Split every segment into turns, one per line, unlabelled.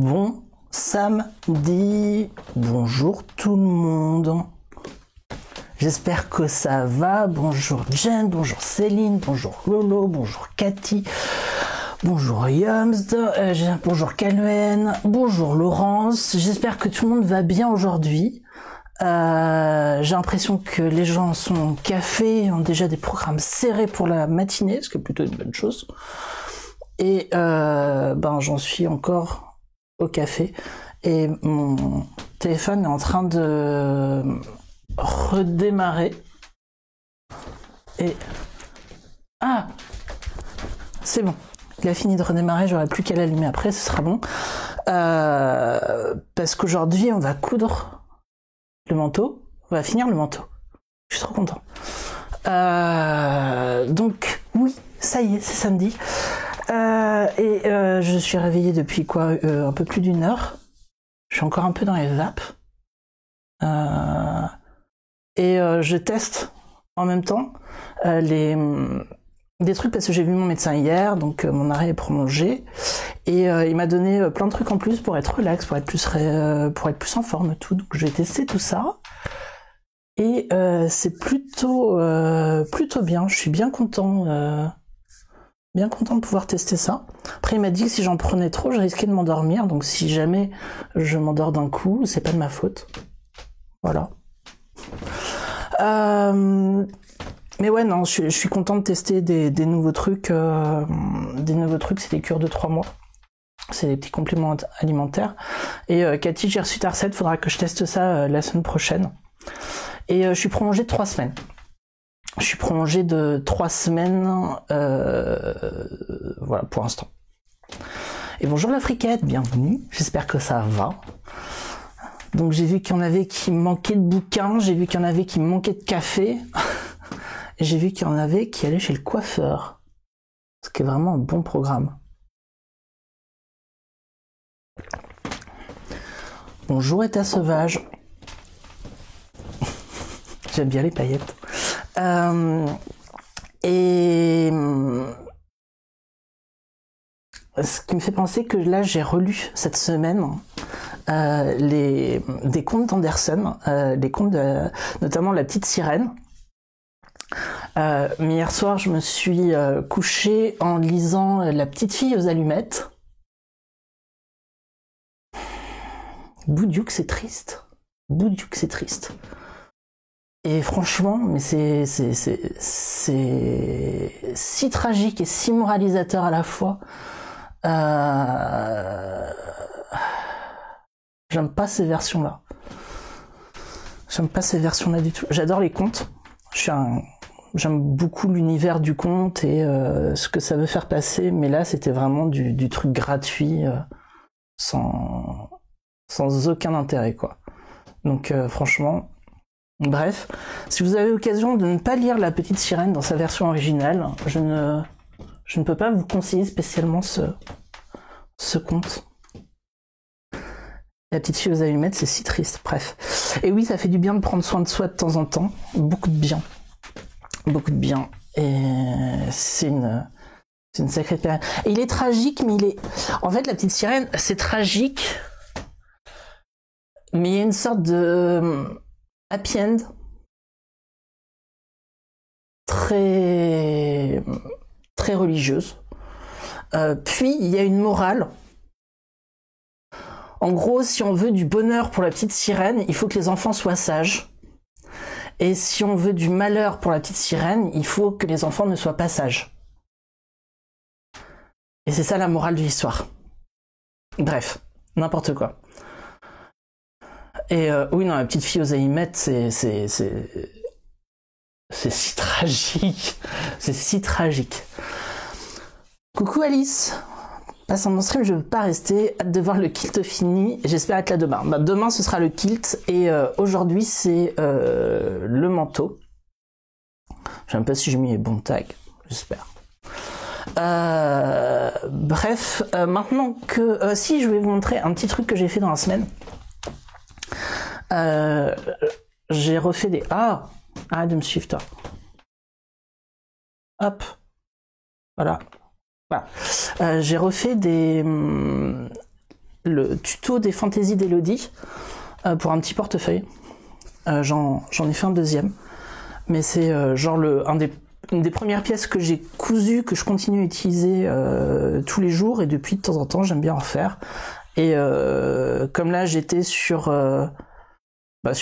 Bon samedi, bonjour tout le monde. J'espère que ça va. Bonjour Jen, bonjour Céline, bonjour Lolo, bonjour Cathy, bonjour Yums, bonjour Caluen, bonjour Laurence. J'espère que tout le monde va bien aujourd'hui. J'ai l'impression que les gens sont café, ont déjà des programmes serrés pour la matinée, ce qui est plutôt une bonne chose. Et j'en suis encore au café et mon téléphone est en train de redémarrer. Et c'est bon, il a fini de redémarrer, j'aurai plus qu'à l'allumer après, ce sera bon. Parce qu'aujourd'hui on va coudre le manteau, on va finir le manteau. Je suis trop content. Donc oui, ça y est, c'est samedi. Je suis réveillée depuis un peu plus d'une heure. Je suis encore un peu dans les vapes. Je teste en même temps des trucs parce que j'ai vu mon médecin hier, donc mon arrêt est prolongé. Et il m'a donné plein de trucs en plus pour être relax, pour être plus en forme, tout. Donc je vais tester tout ça. Et c'est plutôt bien. Je suis bien content. Bien content de pouvoir tester ça. Après, il m'a dit que si j'en prenais trop, je risquais de m'endormir. Donc, si jamais je m'endors d'un coup, c'est pas de ma faute. Voilà. Mais ouais, non, je suis content de tester des nouveaux trucs. Des nouveaux trucs, c'est des cures de 3 mois. C'est des petits compléments alimentaires. Et Cathy, j'ai reçu ta recette. Faudra que je teste ça la semaine prochaine. Et je suis prolongée de 3 semaines. Je suis prolongée de 3 semaines, voilà, pour l'instant. Et bonjour la friquette, bienvenue, j'espère que ça va. Donc j'ai vu qu'il y en avait qui manquaient de bouquins, j'ai vu qu'il y en avait qui manquaient de café, et j'ai vu qu'il y en avait qui allaient chez le coiffeur, ce qui est vraiment un bon programme. Bonjour état sauvage. J'aime bien les paillettes. Ce qui me fait penser que là j'ai relu cette semaine des contes d'Andersen, les contes notamment La Petite Sirène. Mais hier soir je me suis couchée en lisant La Petite Fille aux allumettes. Boudiouc, c'est triste. Boudiouc, c'est triste. Et franchement, mais c'est si tragique et si moralisateur à la fois. J'aime pas ces versions-là. J'aime pas ces versions-là du tout. J'adore les contes. J'aime beaucoup l'univers du conte et ce que ça veut faire passer, mais là c'était vraiment du truc gratuit, sans aucun intérêt, quoi. Donc franchement. Bref, si vous avez l'occasion de ne pas lire La Petite Sirène dans sa version originale, je ne peux pas vous conseiller spécialement ce conte. La Petite Fille aux allumettes, c'est si triste, bref. Et oui, ça fait du bien de prendre soin de soi de temps en temps, beaucoup de bien. Beaucoup de bien. Et c'est une sacrée période. Et il est tragique, mais en fait, La Petite Sirène, c'est tragique, mais il y a une sorte de happy end très religieuse. Puis il y a une morale. En gros, si on veut du bonheur pour la petite sirène, il faut que les enfants soient sages. Et si on veut du malheur pour la petite sirène, il faut que les enfants ne soient pas sages. Et c'est ça la morale de l'histoire. Bref, n'importe quoi. Et oui, non, La Petite Fille aux allumettes, c'est si tragique. C'est si tragique. Coucou Alice. Passe en mon stream, je veux pas rester. Hâte de voir le kilt fini. J'espère être là demain. Demain, ce sera le kilt. Et aujourd'hui, c'est le manteau. Je sais même pas si j'ai mis les bons tags. J'espère. Bref, maintenant que... si, je vais vous montrer un petit truc que j'ai fait dans la semaine. J'ai refait des... arrête de me suivre, toi. Hop. Voilà. J'ai refait des le tuto des fantaisies d'Elodie pour un petit portefeuille. J'en ai fait un deuxième, mais c'est genre une des premières pièces que j'ai cousues, que je continue à utiliser tous les jours, et depuis de temps en temps j'aime bien en faire. Et comme là j'étais sur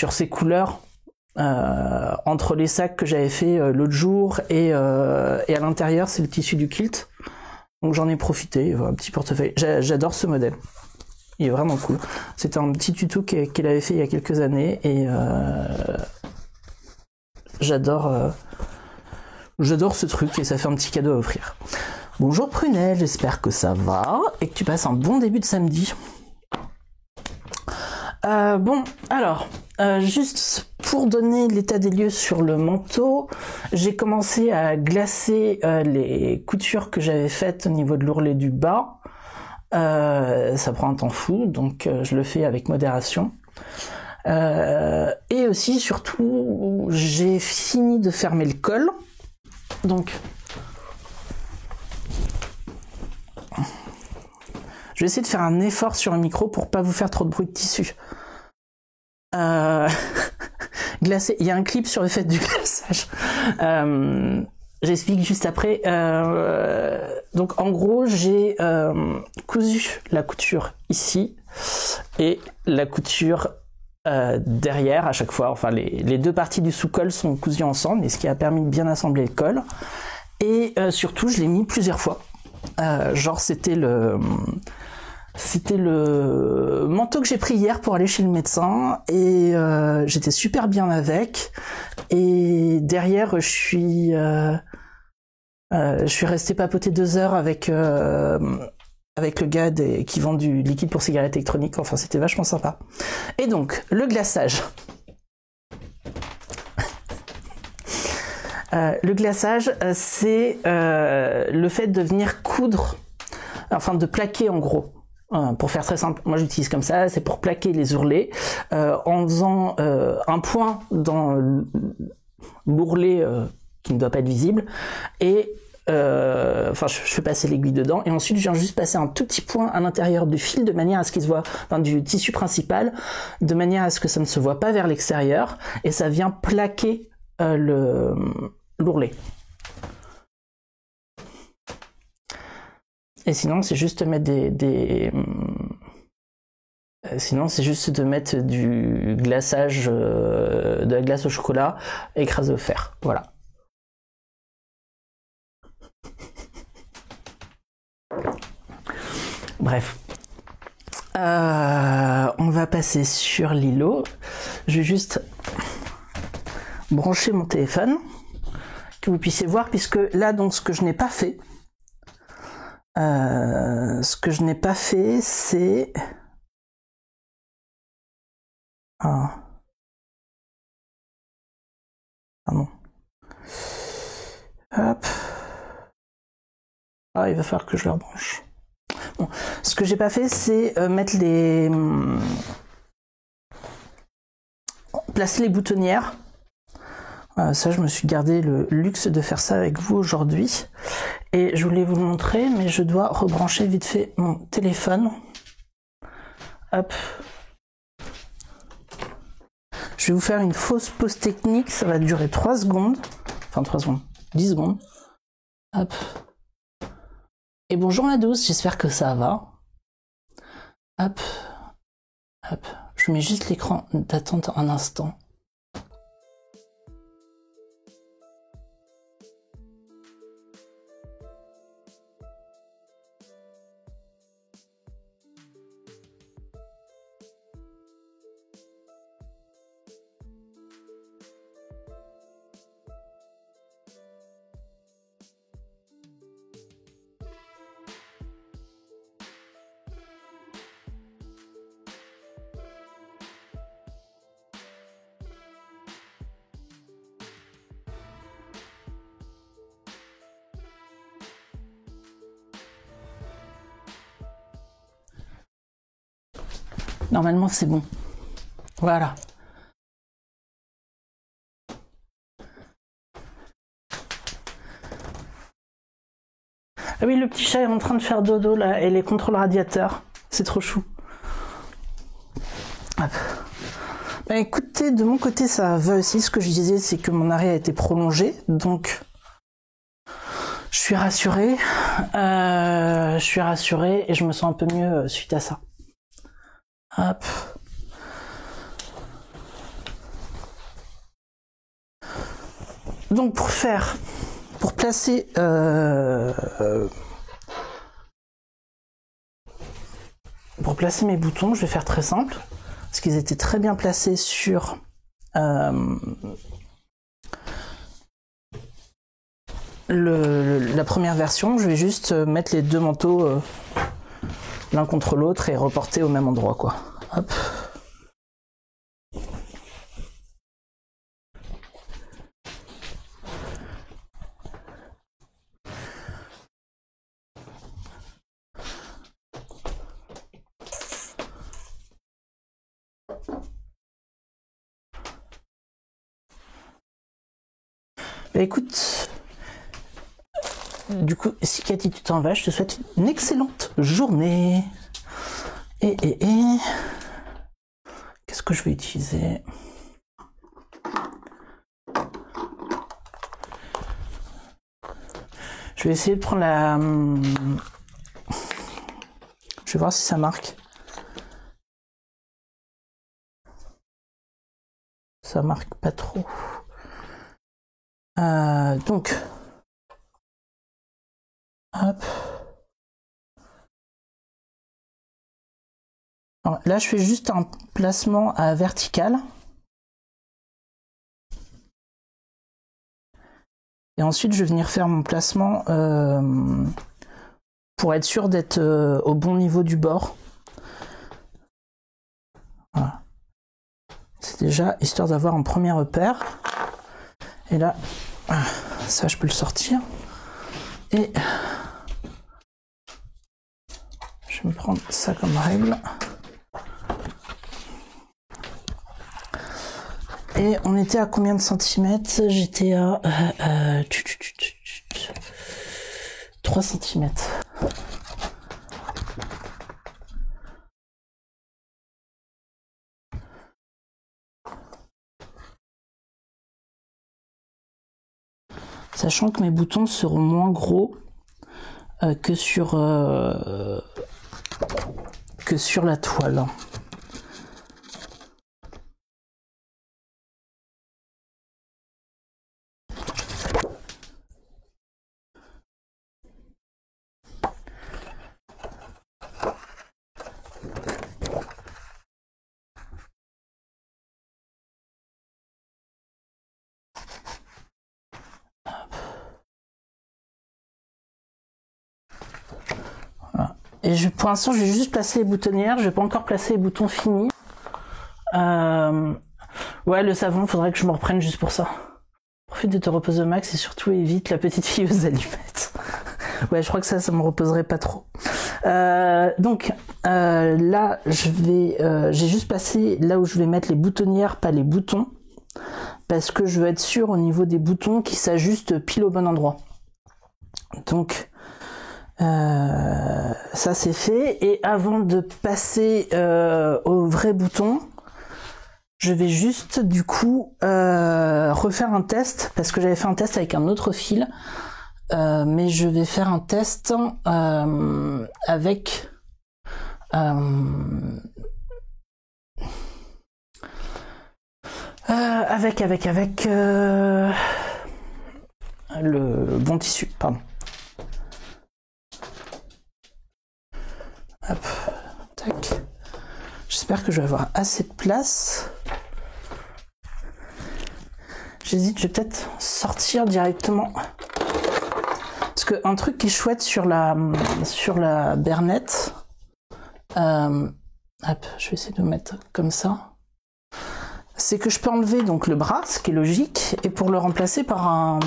ces couleurs, entre les sacs que j'avais fait l'autre jour et à l'intérieur c'est le tissu du kilt, donc j'en ai profité, un petit portefeuille. J'adore ce modèle, il est vraiment cool. C'était un petit tuto qu'elle avait fait il y a quelques années, et j'adore ce truc, et ça fait un petit cadeau à offrir. Bonjour Prunelle, j'espère que ça va et que tu passes un bon début de samedi. Bon, alors, juste pour donner l'état des lieux sur le manteau, j'ai commencé à glacer les coutures que j'avais faites au niveau de l'ourlet du bas. Ça prend un temps fou, donc je le fais avec modération. Et aussi, surtout, j'ai fini de fermer le col. Donc, je vais essayer de faire un effort sur le micro pour pas vous faire trop de bruit de tissu. Glacer, il y a un clip sur le fait du glaçage. J'explique juste après. Donc en gros, j'ai cousu la couture ici et la couture derrière à chaque fois. Enfin, les deux parties du sous-col sont cousues ensemble, et ce qui a permis de bien assembler le col. Et surtout, je l'ai mis plusieurs fois. Genre, c'était le manteau que j'ai pris hier pour aller chez le médecin, et j'étais super bien avec. Et derrière, je suis resté papoter 2 heures avec le gars qui vend du liquide pour cigarettes électroniques. Enfin, c'était vachement sympa. Et donc, le glaçage. Le glaçage, c'est le fait de venir coudre, enfin de plaquer en gros. Pour faire très simple, moi j'utilise comme ça, c'est pour plaquer les ourlets en faisant un point dans l'ourlet qui ne doit pas être visible, et je fais passer l'aiguille dedans, et ensuite je viens juste passer un tout petit point à l'intérieur du fil de manière à ce qu'il se voit, enfin du tissu principal, de manière à ce que ça ne se voit pas vers l'extérieur, et ça vient plaquer l'ourlet. Et sinon, c'est juste mettre sinon, c'est juste de mettre du glaçage, de la glace au chocolat écrasée au fer. Voilà. Bref. On va passer sur l'îlot. Je vais juste brancher mon téléphone, que vous puissiez voir, puisque là, donc, ce que je n'ai pas fait, c'est... Ah. Pardon. Hop. Ah, il va falloir que je le rebranche. Bon. Ce que j'ai pas fait, c'est mettre placer les boutonnières. Ça, je me suis gardé le luxe de faire ça avec vous aujourd'hui. Et je voulais vous le montrer, mais je dois rebrancher vite fait mon téléphone. Hop. Je vais vous faire une fausse pause technique, ça va durer 3 secondes. Enfin 3 secondes, 10 secondes. Hop. Et bonjour la douce, j'espère que ça va. Hop. Hop. Je mets juste l'écran d'attente un instant. Normalement, c'est bon. Voilà. Ah oui, le petit chat est en train de faire dodo là, et il est contre le radiateur. C'est trop chou. Hop. Bah écoutez, de mon côté ça va aussi. Ce que je disais, c'est que mon arrêt a été prolongé, donc je suis rassuré. Et je me sens un peu mieux suite à ça. Hop. Donc pour placer mes boutons, je vais faire très simple, parce qu'ils étaient très bien placés sur la première version. Je vais juste mettre les deux manteaux l'un contre l'autre et reporter au même endroit, quoi. Hop. Bah écoute, du coup, si Cathy tu t'en vas, je te souhaite une excellente journée. Et qu'est-ce que je vais utiliser? Je vais essayer de prendre la... Je vais voir si ça marque. Ça marque pas trop. Donc... Hop. Alors, là, je fais juste un placement à vertical. Et ensuite, je vais venir faire mon placement pour être sûr d'être au bon niveau du bord. Voilà. C'est déjà histoire d'avoir un premier repère. Et là, ça, je peux le sortir. Et je vais me prendre ça comme règle. Et on était à combien de centimètres? J'étais à 3 centimètres. Sachant que mes boutons seront moins gros que sur la toile. Et pour l'instant, je vais juste placer les boutonnières. Je vais pas encore placer les boutons finis. Ouais, le savon, faudrait que je me reprenne juste pour ça. Profite de te reposer au max et surtout évite la petite fille aux allumettes. Ouais, je crois que ça me reposerait pas trop. Donc là, j'ai juste placé là où je vais mettre les boutonnières, pas les boutons, parce que je veux être sûr au niveau des boutons qu'ils s'ajustent pile au bon endroit. Donc ça c'est fait. Et avant de passer au vrai bouton, je vais juste du coup refaire un test, parce que j'avais fait un test avec un autre fil, mais je vais faire un test avec le bon tissu, pardon. Hop, tac. J'espère que je vais avoir assez de place. J'hésite, je vais peut-être sortir directement. Parce qu'un truc qui est chouette sur la bernette, hop, je vais essayer de mettre comme ça, c'est que je peux enlever donc le bras, ce qui est logique, et pour le remplacer par un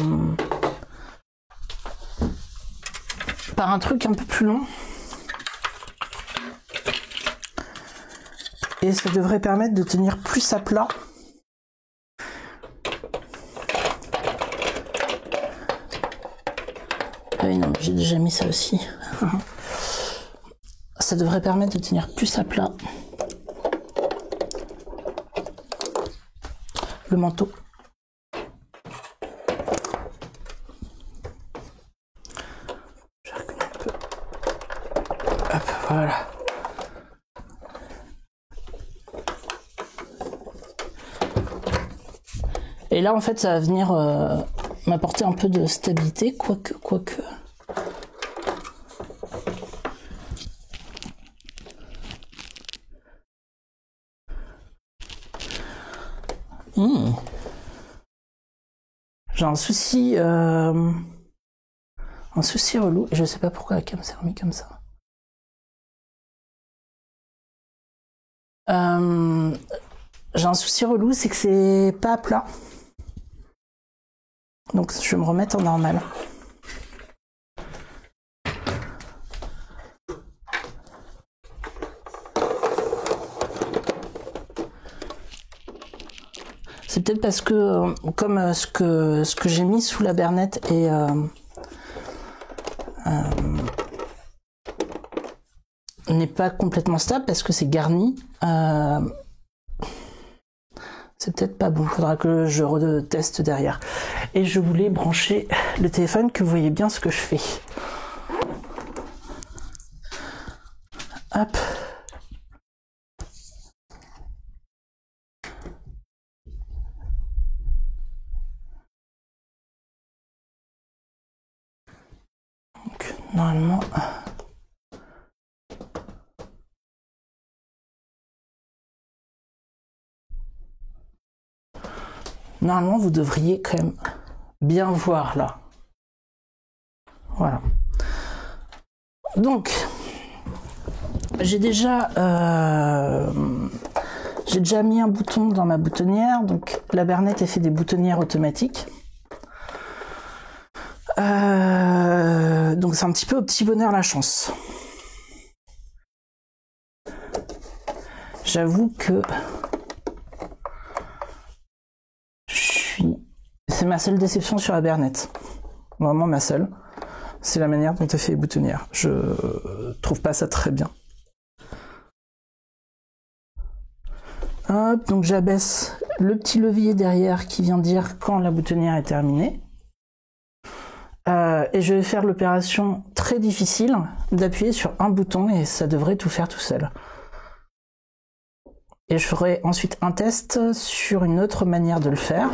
truc un peu plus long. Et ça devrait permettre de tenir plus à plat. Ah oui, non, j'ai déjà mis ça aussi. Ça devrait permettre de tenir plus à plat. le manteau. Je recule un peu. Hop, voilà. Et là, en fait, ça va venir m'apporter un peu de stabilité, quoique. J'ai un souci relou, et je sais pas pourquoi la cam s'est remis comme ça. J'ai un souci relou, c'est que c'est pas plat. Donc je vais me remettre en normal. C'est peut-être parce que comme ce que j'ai mis sous la bernette est n'est pas complètement stable parce que c'est garni. C'est peut-être pas bon, faudra que je reteste derrière. Et je voulais brancher le téléphone, que vous voyez bien ce que je fais. Hop. Donc, normalement... Normalement, vous devriez quand même bien voir là. Voilà. Donc, j'ai déjà mis un bouton dans ma boutonnière. Donc, la bernette, elle fait des boutonnières automatiques. Donc, c'est un petit peu au petit bonheur la chance. J'avoue que c'est ma seule déception sur la bernette. Vraiment ma seule. C'est la manière dont elle fait les boutonnières. Je trouve pas ça très bien. Hop, donc j'abaisse le petit levier derrière qui vient dire quand la boutonnière est terminée. Et je vais faire l'opération très difficile d'appuyer sur un bouton et ça devrait tout faire tout seul. Et je ferai ensuite un test sur une autre manière de le faire.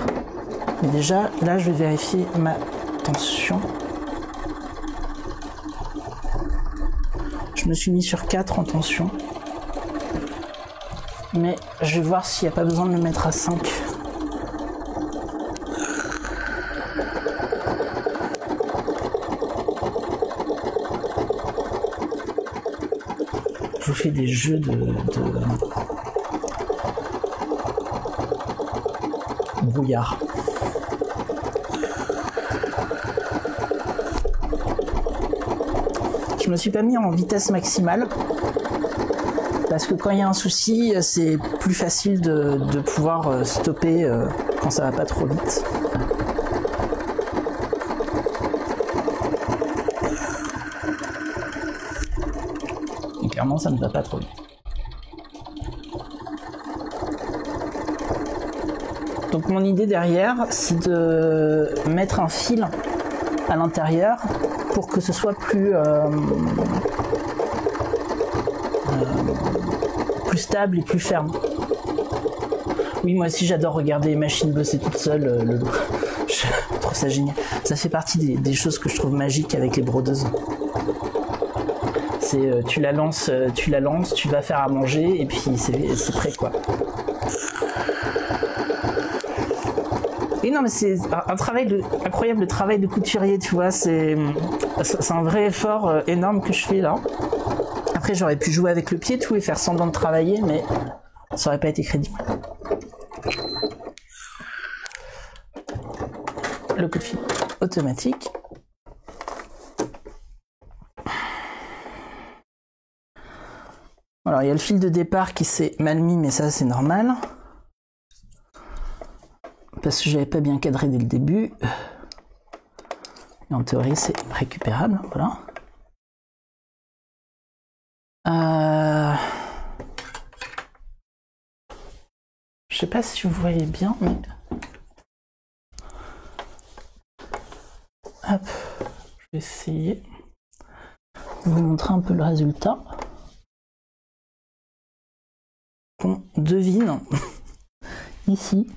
Mais déjà, là, je vais vérifier ma tension. Je me suis mis sur 4 en tension. Mais je vais voir s'il n'y a pas besoin de le mettre à 5. Je vous fais des jeux de brouillard. Je me suis pas mis en vitesse maximale parce que quand il y a un souci, c'est plus facile de pouvoir stopper quand ça va pas trop vite. Et clairement, ça ne va pas trop vite. Donc mon idée derrière, c'est de mettre un fil à l'intérieur pour que ce soit plus stable et plus ferme. Oui, moi aussi j'adore regarder les machines bosser toutes seules. Je trouve ça génial. Ça fait partie des choses que je trouve magiques avec les brodeuses. C'est tu la lances, tu vas faire à manger et puis c'est prêt quoi. Et non mais c'est un travail incroyable, le travail de couturier, tu vois, c'est un vrai effort énorme que je fais là. Après j'aurais pu jouer avec le pied tout et faire semblant de travailler, mais ça aurait pas été crédible. Le coup de fil automatique. Alors il y a le fil de départ qui s'est mal mis, mais ça c'est normal. Parce que j'avais pas bien cadré dès le début. Et en théorie c'est récupérable, voilà. sais pas si vous voyez bien, mais... Hop, je vais essayer de vous montrer un peu le résultat. On devine ici.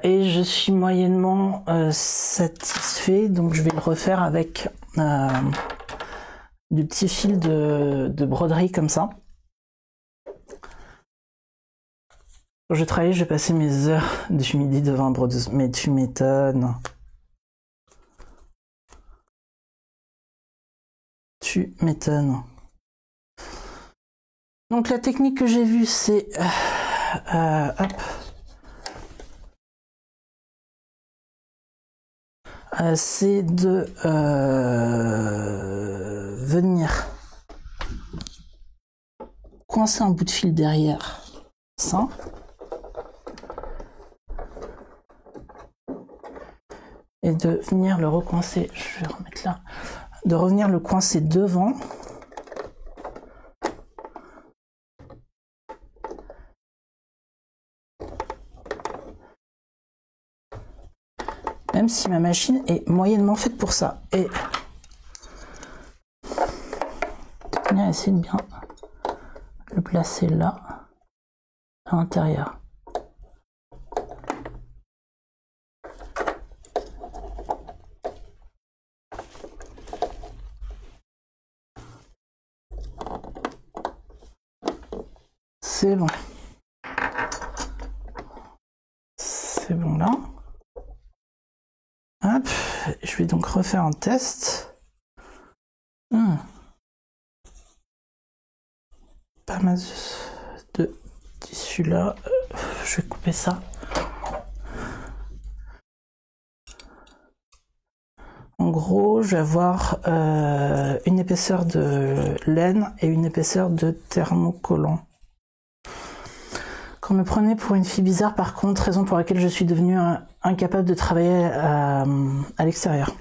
Et je suis moyennement satisfait, donc je vais le refaire avec du petit fil de broderie comme ça. Quand je travaille, je vais passer mes heures du midi devant un brodeuse, mais tu m'étonnes. Tu m'étonnes. Donc la technique que j'ai vue, c'est hop. C'est de venir coincer un bout de fil derrière ça. Et de venir le recoincer, je vais remettre là, de revenir le coincer devant. Même si ma machine est moyennement faite pour ça. Et on va essayer de bien le placer là, à l'intérieur. C'est bon. C'est bon là. Hop, je vais donc refaire un test. Pas mal de tissu là. Je vais couper ça. En gros, je vais avoir une épaisseur de laine et une épaisseur de thermocollant. Qu'on me prenait pour une fille bizarre, par contre, raison pour laquelle je suis devenue incapable de travailler à l'extérieur.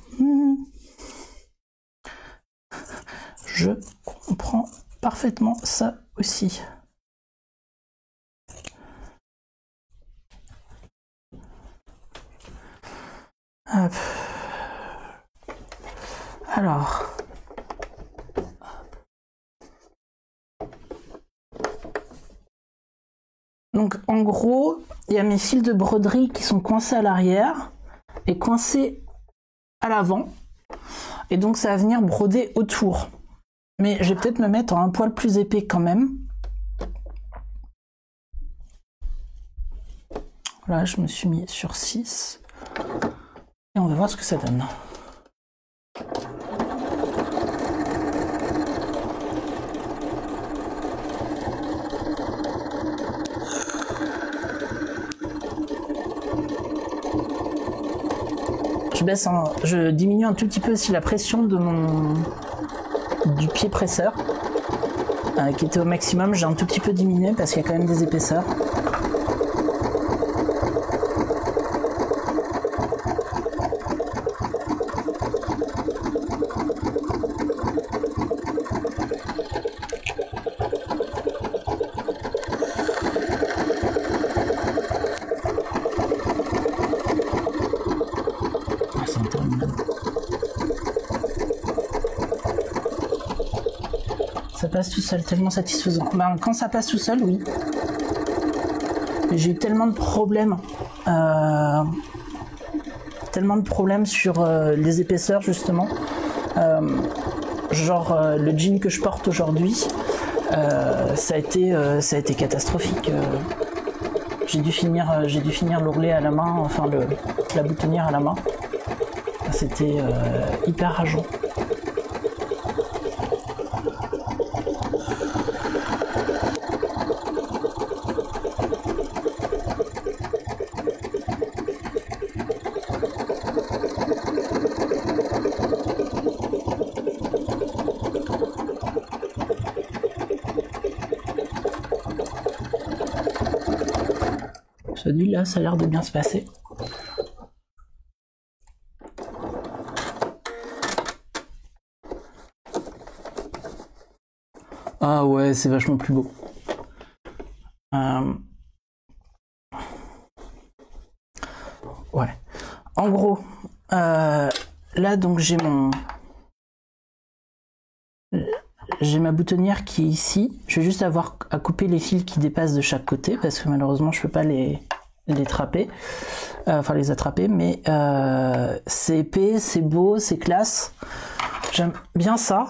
Je comprends parfaitement ça aussi. Hop. Alors... Donc en gros, il y a mes fils de broderie qui sont coincés à l'arrière et coincés à l'avant. Et donc ça va venir broder autour. Mais je vais peut-être me mettre en un poil plus épais quand même. Là, je me suis mis sur 6. Et on va voir ce que ça donne. Je diminue un tout petit peu aussi la pression du pied presseur qui était au maximum. J'ai un tout petit peu diminué parce qu'il y a quand même des épaisseurs. Ça passe tout seul, tellement satisfaisant. Ben, quand ça passe tout seul, oui. J'ai eu tellement de problèmes. Sur les épaisseurs, justement. Le jean que je porte aujourd'hui, ça a été catastrophique. J'ai dû finir l'ourlet à la main, enfin la boutonnière à la main. C'était hyper rageant. Celui-là, ça a l'air de bien se passer. Ah ouais, c'est vachement plus beau. Ouais. En gros, là donc j'ai ma boutonnière qui est ici. Je vais juste avoir à couper les fils qui dépassent de chaque côté parce que malheureusement je peux pas les attraper. Enfin les attraper, mais c'est épais, c'est beau, c'est classe. J'aime bien ça.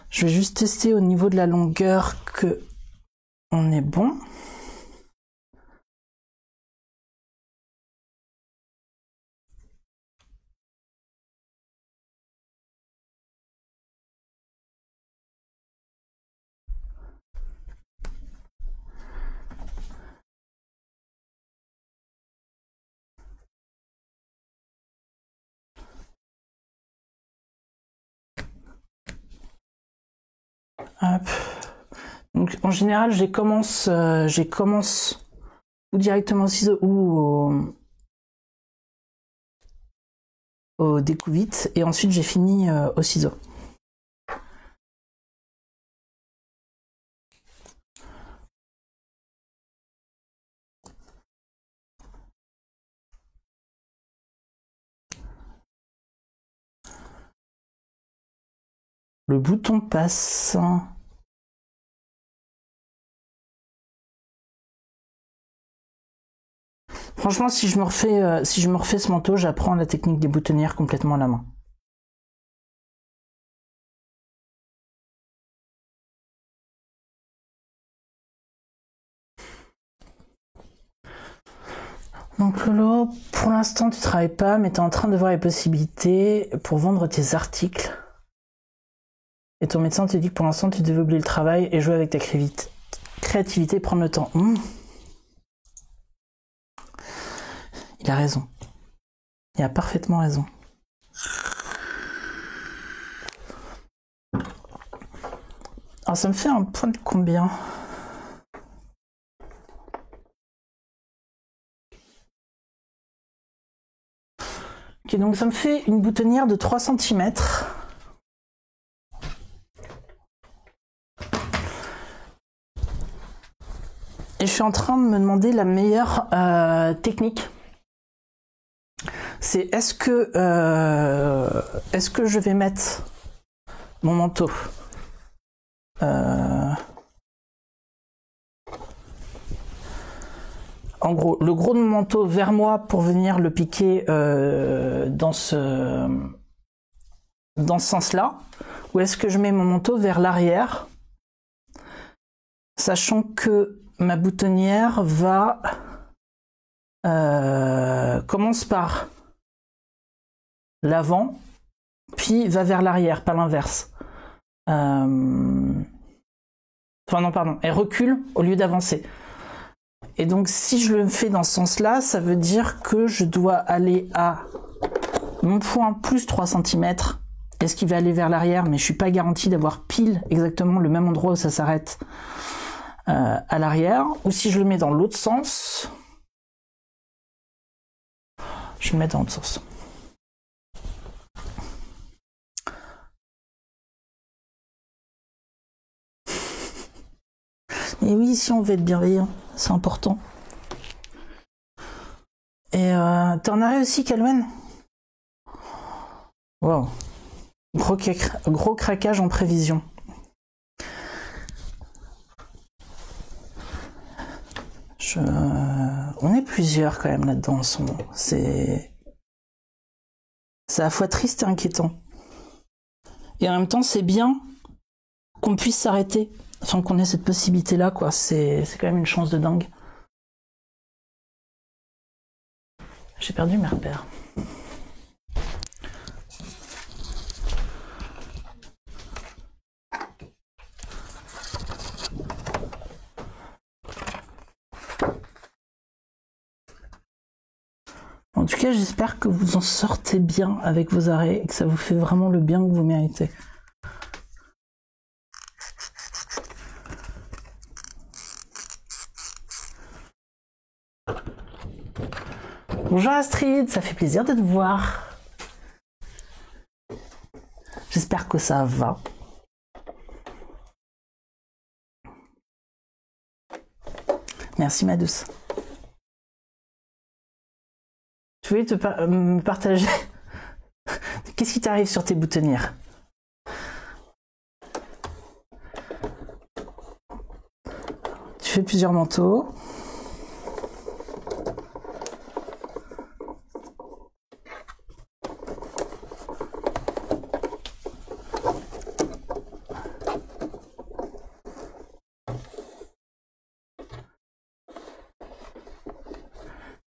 Je vais juste tester au niveau de la longueur que on est bon. Hop. Donc en général, je commence ou directement au ciseau ou au découvite et ensuite j'ai fini au ciseau. Le bouton passe. Franchement, si je me refais ce manteau, j'apprends la technique des boutonnières complètement à la main. Donc Lolo, pour l'instant tu travailles pas, mais tu es en train de voir les possibilités pour vendre tes articles. Et ton médecin te dit que pour l'instant tu devais oublier le travail et jouer avec ta créativité, prendre le temps. Il a raison. Il a parfaitement raison. Alors ça me fait un point de combien ? Ok, donc ça me fait une boutonnière de 3 cm. Et je suis en train de me demander la meilleure technique. C'est est-ce que je vais mettre mon manteau en gros, le gros de mon manteau vers moi pour venir le piquer dans ce sens-là, ou est-ce que je mets mon manteau vers l'arrière, sachant que ma boutonnière va commence par l'avant, puis va vers l'arrière, pas l'inverse. Enfin non, pardon, elle recule au lieu d'avancer. Et donc si je le fais dans ce sens-là, ça veut dire que je dois aller à mon point plus 3 cm. Est-ce qu'il va aller vers l'arrière? Mais je suis pas garanti d'avoir pile exactement le même endroit où ça s'arrête à l'arrière. Ou si je le mets dans l'autre sens, je le mets dans l'autre sens. Et oui, si on veut être bienveillant, c'est important. Et t'es en arrêt aussi, Calwen? Wow. Gros craquage en prévision. On est plusieurs quand même là-dedans en ce moment. C'est à la fois triste et inquiétant. Et en même temps, c'est bien qu'on puisse s'arrêter, enfin qu'on ait cette possibilité-là, quoi. C'est quand même une chance de dingue. J'ai perdu mes repères. En tout cas, j'espère que vous en sortez bien avec vos arrêts et que ça vous fait vraiment le bien que vous méritez. Bonjour Astrid, ça fait plaisir de te voir. J'espère que ça va. Merci ma douce. Tu voulais me partager qu'est-ce qui t'arrive sur tes boutonnières? Tu fais plusieurs manteaux.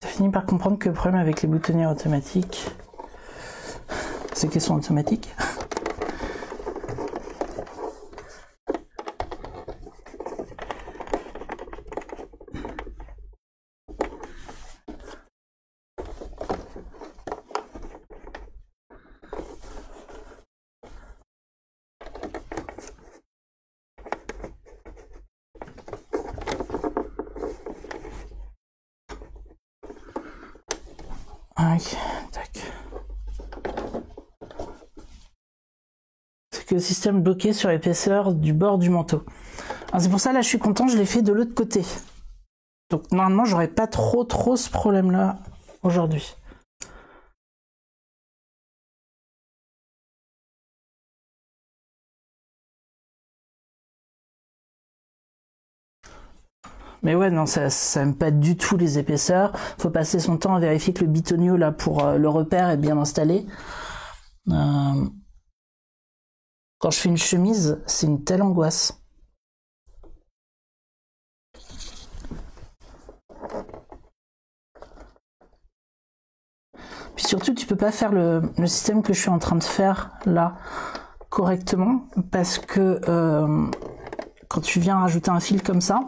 Fini par comprendre que le problème avec les boutonnières automatiques, c'est qu'elles sont automatiques. Ok, tac. C'est que le système bloqué sur l'épaisseur du bord du manteau. C'est pour ça, là, je suis content, je l'ai fait de l'autre côté. Donc, normalement, j'aurais pas trop ce problème-là aujourd'hui. Mais ouais, non, ça aime pas du tout les épaisseurs. Faut passer son temps à vérifier que le bitonio, là, pour le repère est bien installé. Quand je fais une chemise, c'est une telle angoisse. Puis surtout, tu peux pas faire le système que je suis en train de faire, là, correctement, parce que quand tu viens rajouter un fil comme ça,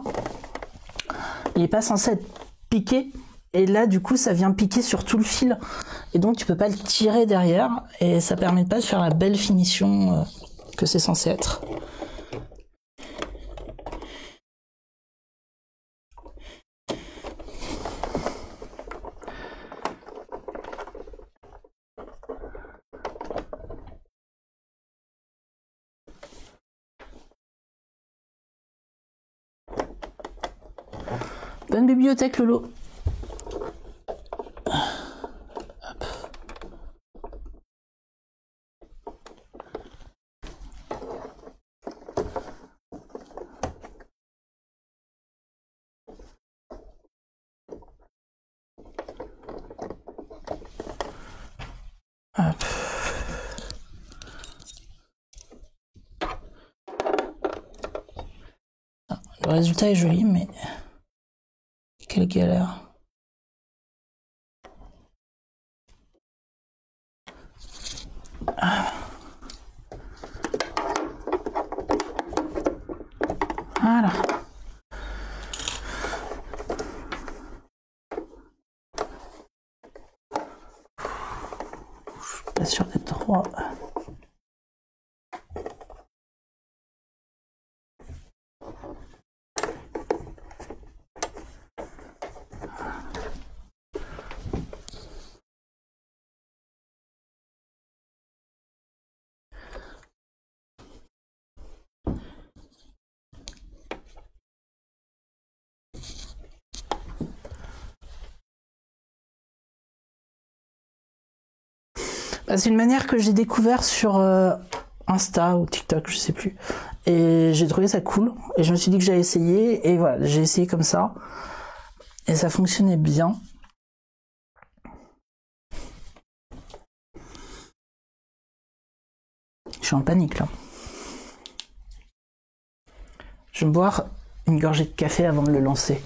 il n'est pas censé être piqué, et là du coup ça vient piquer sur tout le fil, et donc tu peux pas le tirer derrière, et ça permet pas de faire la belle finition que c'est censé être. Bonne bibliothèque, Lolo. Hop. Hop. Le résultat est joli, mais quelle galère. Voilà. Je suis pas sûr d'être droit. C'est une manière que j'ai découvert sur Insta ou TikTok, je sais plus. Et j'ai trouvé ça cool. Et je me suis dit que j'allais essayer. Et voilà, j'ai essayé comme ça. Et ça fonctionnait bien. Je suis en panique là. Je vais boire une gorgée de café avant de le lancer.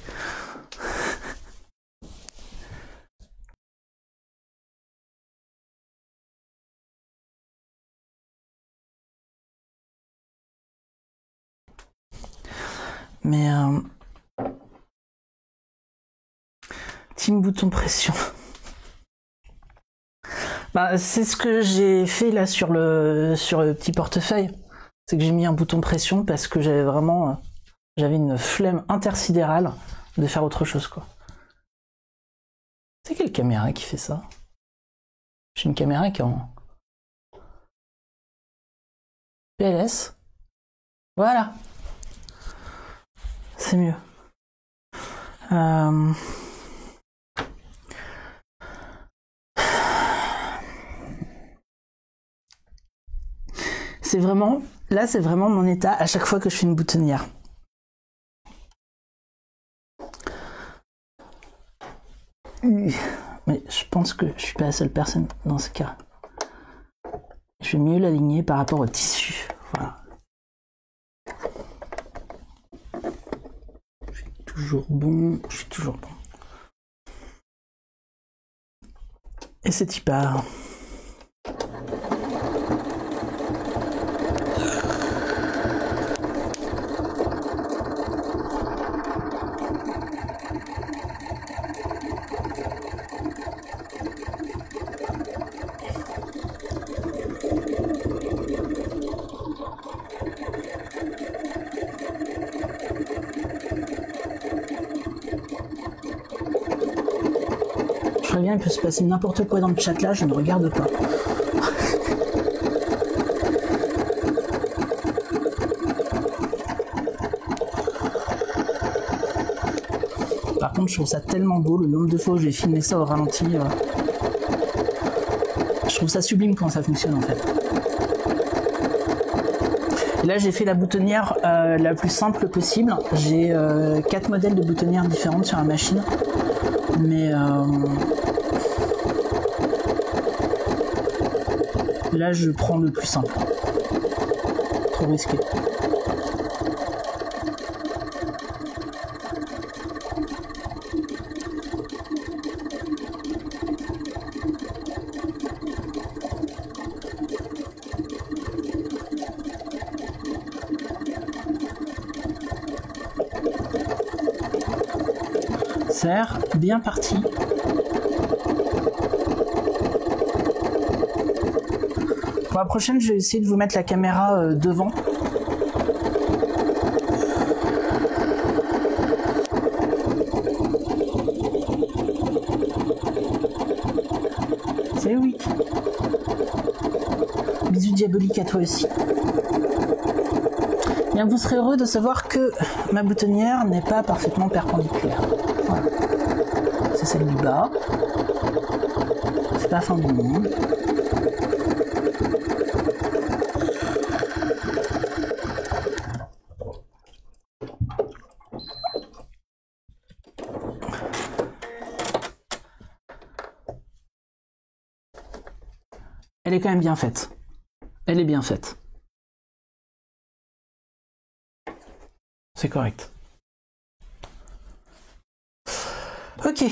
Mais team bouton pression. C'est ce que j'ai fait là sur le petit portefeuille. C'est que j'ai mis un bouton pression parce que j'avais une flemme intersidérale de faire autre chose, quoi. C'est quelle caméra qui fait ça? J'ai une caméra qui est en PLS. Voilà. C'est mieux. C'est vraiment, là c'est vraiment mon état à chaque fois que je fais une boutonnière. Mais je pense que je suis pas la seule personne dans ce cas. Je vais mieux l'aligner par rapport au tissu. Voilà. Je suis toujours bon. Et c'est y part. Je préviens, il peut se passer n'importe quoi dans le chat là, je ne regarde pas. Par contre, je trouve ça tellement beau, le nombre de fois où j'ai filmé ça au ralenti. Je trouve ça sublime quand ça fonctionne en fait. Et là, j'ai fait la boutonnière la plus simple possible. J'ai 4 modèles de boutonnières différentes sur la machine. Mais là, je prends le plus simple. Trop risqué. Serre, bien parti. Pour la prochaine, je vais essayer de vous mettre la caméra devant. Salut Wick. Bisous diaboliques à toi aussi. Bien, vous serez heureux de savoir que ma boutonnière n'est pas parfaitement perpendiculaire. Voilà. C'est celle du bas. C'est pas la fin du monde. Elle est quand même bien faite. Elle est bien faite. C'est correct. Ok.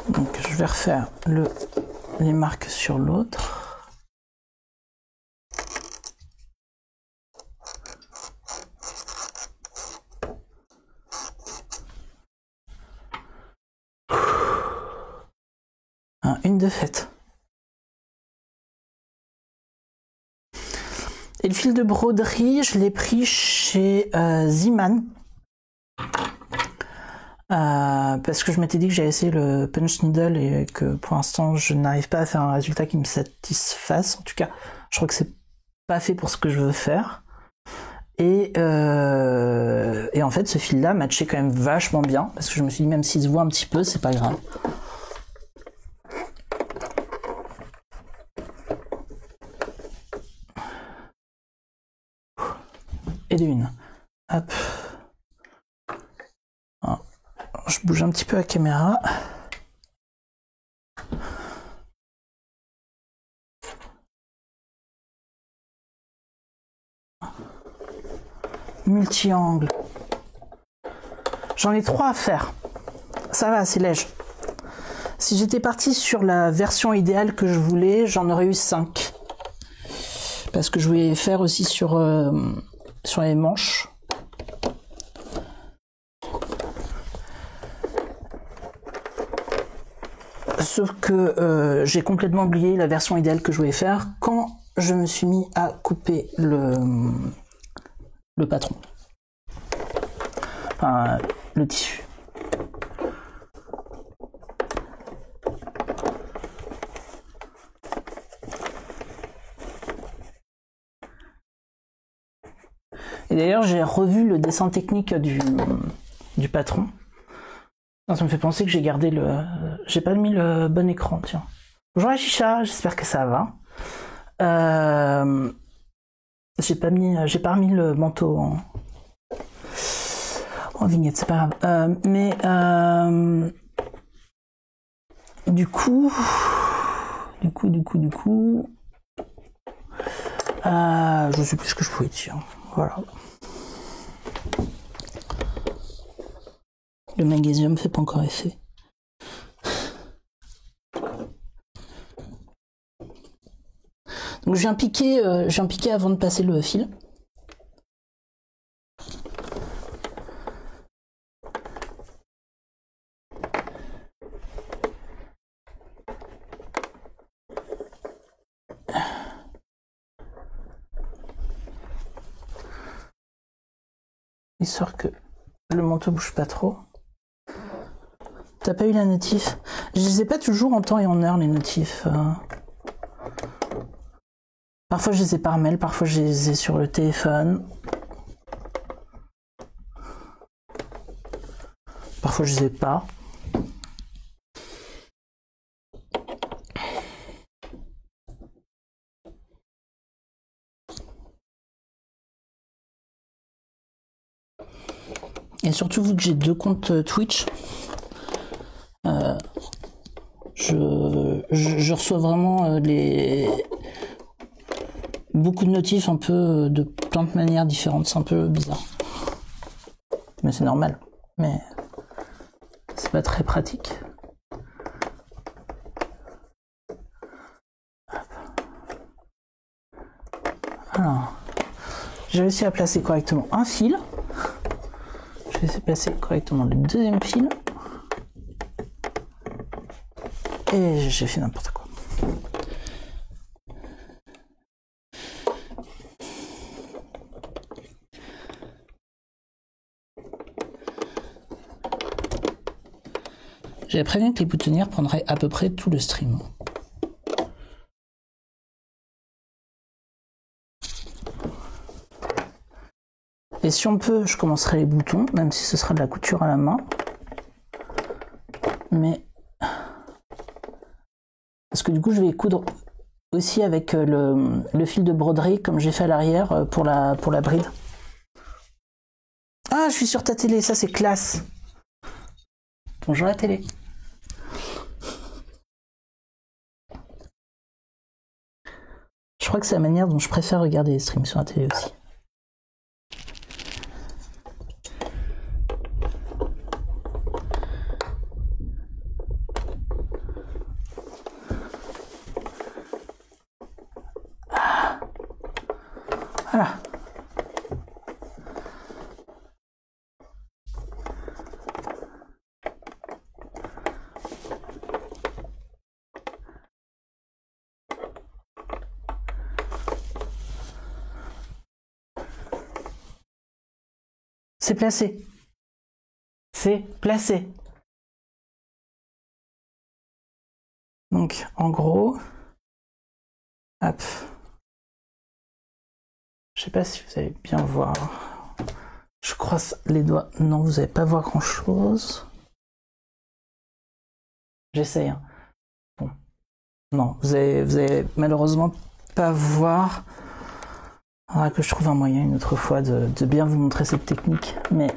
Donc je vais refaire les marques sur l'autre. Une de faite. Et le fil de broderie, je l'ai pris chez Ziman. Parce que je m'étais dit que j'allais essayer le punch needle et que pour l'instant je n'arrive pas à faire un résultat qui me satisfasse. En tout cas, je crois que c'est pas fait pour ce que je veux faire. Et en fait, ce fil-là matchait quand même vachement bien parce que je me suis dit même s'il se voit un petit peu, c'est pas grave. Et de une. Hop. Alors, je bouge un petit peu la caméra. Multi-angle. J'en ai 3 à faire. Ça va, c'est léger. Si j'étais parti sur la version idéale que je voulais, j'en aurais eu 5. Parce que je voulais faire aussi sur les manches. Sauf que j'ai complètement oublié la version idéale que je voulais faire quand je me suis mis à couper le patron. Enfin, le tissu. Et d'ailleurs, j'ai revu le dessin technique du patron. Ça me fait penser que j'ai gardé j'ai pas mis le bon écran, tiens. Bonjour la chicha, j'espère que ça va. J'ai pas remis le manteau en vignette, c'est pas grave. Du coup, je sais plus ce que je pouvais dire. Voilà. Le magnésium fait pas encore effet. Donc je viens piquer avant de passer le fil. Histoire que le manteau bouge pas trop. T'as pas eu la notif? Je les ai pas toujours en temps et en heure, les notifs. Parfois je les ai par mail, parfois je les ai sur le téléphone. Parfois je les ai pas. Et surtout, vu que j'ai 2 comptes Twitch, je reçois vraiment beaucoup de notifs un peu de plein de manières différentes. C'est un peu bizarre. Mais c'est normal. Mais c'est pas très pratique. Alors, j'ai réussi à placer correctement un fil. Je vais essayer de placer correctement le deuxième fil. Et j'ai fait n'importe quoi. J'avais prévenu que les boutonnières prendraient à peu près tout le stream. Et si on peut, je commencerai les boutons, même si ce sera de la couture à la main. Mais... Parce que du coup, je vais coudre aussi avec le fil de broderie, comme j'ai fait à l'arrière pour la bride. Ah, je suis sur ta télé, ça c'est classe. Bonjour la télé. Je crois que c'est la manière dont je préfère regarder les streams sur la télé aussi. Voilà. C'est placé. C'est placé. Donc, en gros, hop. Je sais pas si vous allez bien voir. Je croise les doigts. Non, vous n'allez pas voir grand chose. J'essaye. Hein. Bon. Non, vous allez malheureusement pas voir. Il faudra que je trouve un moyen une autre fois de bien vous montrer cette technique. Mais...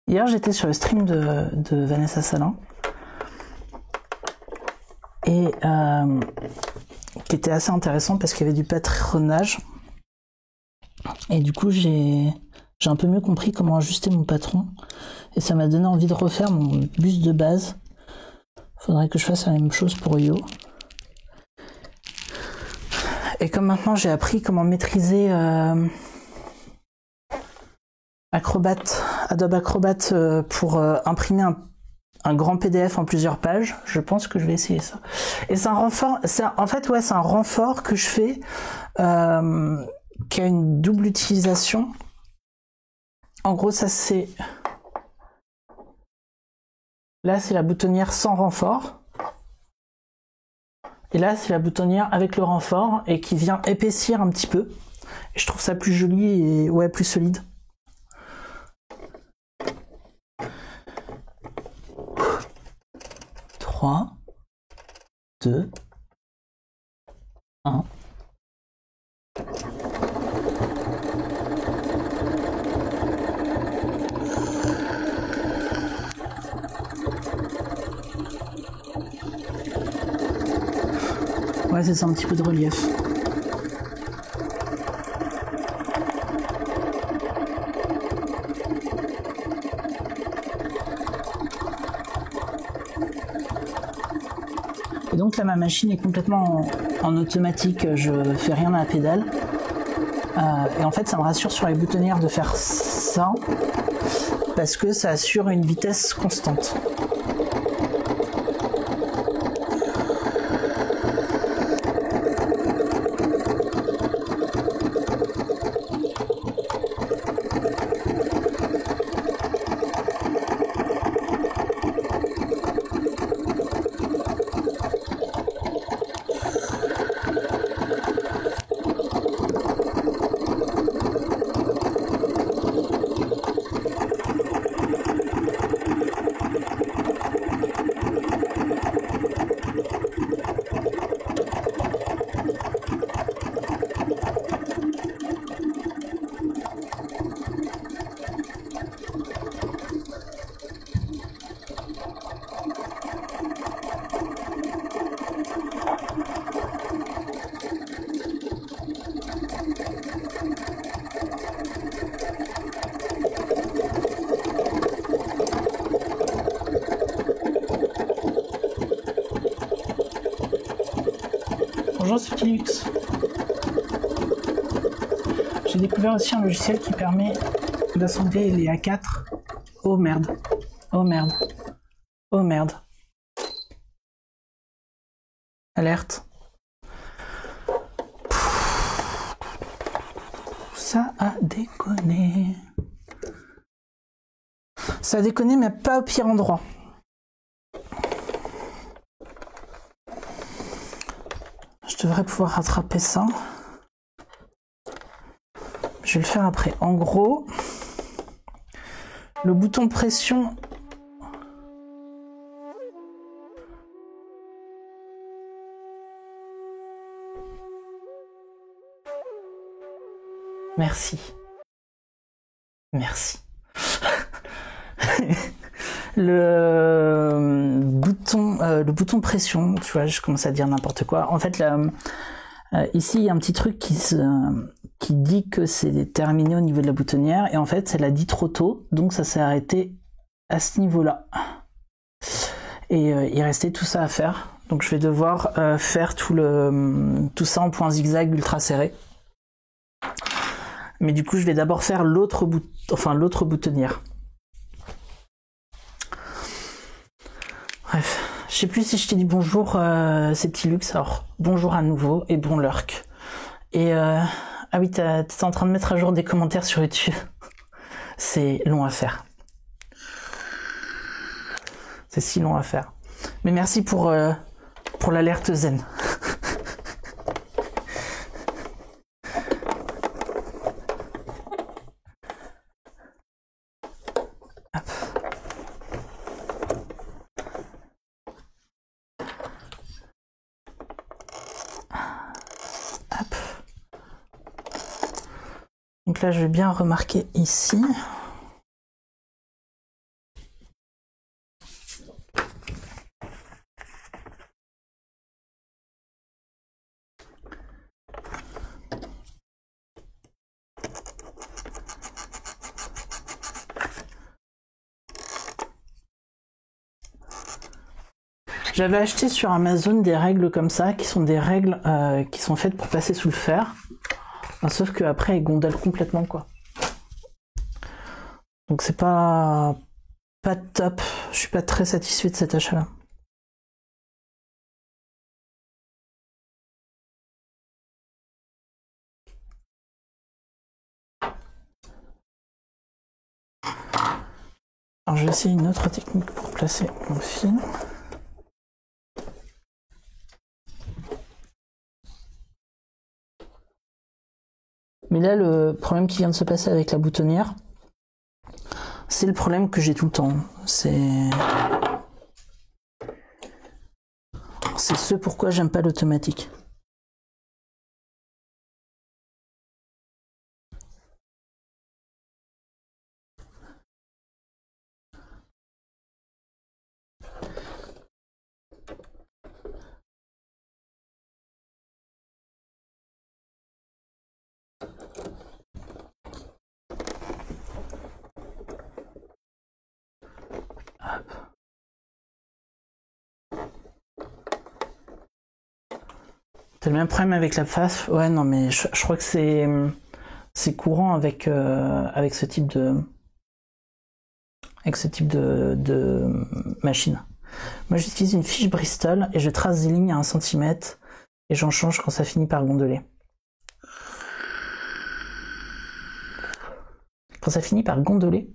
Hier, j'étais sur le stream de Vanessa Salin et qui était assez intéressant parce qu'il y avait du patronage et du coup j'ai un peu mieux compris comment ajuster mon patron et ça m'a donné envie de refaire mon buste de base. Faudrait que je fasse la même chose pour Yo. Et comme maintenant j'ai appris comment maîtriser Acrobat Adobe Acrobat pour imprimer un grand PDF en plusieurs pages. Je pense que je vais essayer ça. Et c'est un renfort, en fait, ouais, c'est un renfort que je fais qui a une double utilisation. En gros, ça c'est... Là, c'est la boutonnière sans renfort. Et là, c'est la boutonnière avec le renfort et qui vient épaissir un petit peu. Et je trouve ça plus joli et ouais, plus solide. Trois, 2, 1. Ouais, c'est ça, un petit peu de relief. Et donc là, ma machine est complètement en automatique, je fais rien à la pédale. Et en fait, ça me rassure sur les boutonnières de faire ça, parce que ça assure une vitesse constante. Bonjour, c'est Philix. J'ai découvert aussi un logiciel qui permet d'assembler les A4. Oh merde. Oh merde. Oh merde. Alerte. Ça a déconné. Ça a déconné, mais pas au pire endroit. Je devrais pouvoir rattraper ça. Je vais le faire après. En gros, le bouton pression... Merci. Merci. Le bouton pression, tu vois, je commence à dire n'importe quoi. En fait, ici, il y a un petit truc qui dit que c'est terminé au niveau de la boutonnière, et en fait, elle a dit trop tôt, donc ça s'est arrêté à ce niveau-là. Et il restait tout ça à faire. Donc je vais devoir faire tout ça en point zigzag ultra serré. Mais du coup, je vais d'abord faire l'autre boutonnière. Bref, je sais plus si je t'ai dit bonjour, c'est Petit Luxe, alors bonjour à nouveau et bon lurk. Et ah oui, t'es en train de mettre à jour des commentaires sur YouTube. C'est long à faire. C'est si long à faire. Mais merci pour l'alerte zen. Donc là, je vais bien remarquer ici. J'avais acheté sur Amazon des règles comme ça, qui sont des règles qui sont faites pour passer sous le fer. Sauf qu'après, elles gondellent complètement, quoi. Donc c'est pas top. Je suis pas très satisfait de cet achat-là. Alors je vais essayer une autre technique pour placer mon fil. Mais là, le problème qui vient de se passer avec la boutonnière, c'est le problème que j'ai tout le temps. C'est ce pourquoi j'aime pas l'automatique. T'as le même problème avec la face? Ouais, non, mais je crois que c'est courant avec ce type de machine. Moi, j'utilise une fiche Bristol et je trace des lignes à 1 cm et j'en change quand ça finit par gondoler. Quand ça finit par gondoler,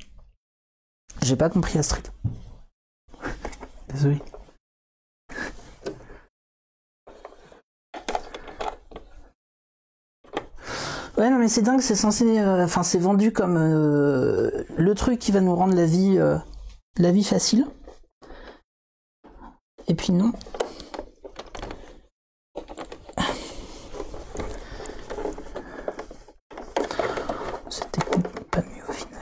j'ai pas compris Astrid. Désolé. Ouais, non, mais c'est dingue, c'est censé. Enfin, c'est vendu comme le truc qui va nous rendre la vie facile. Et puis non. Cette technique n'est pas mieux au final.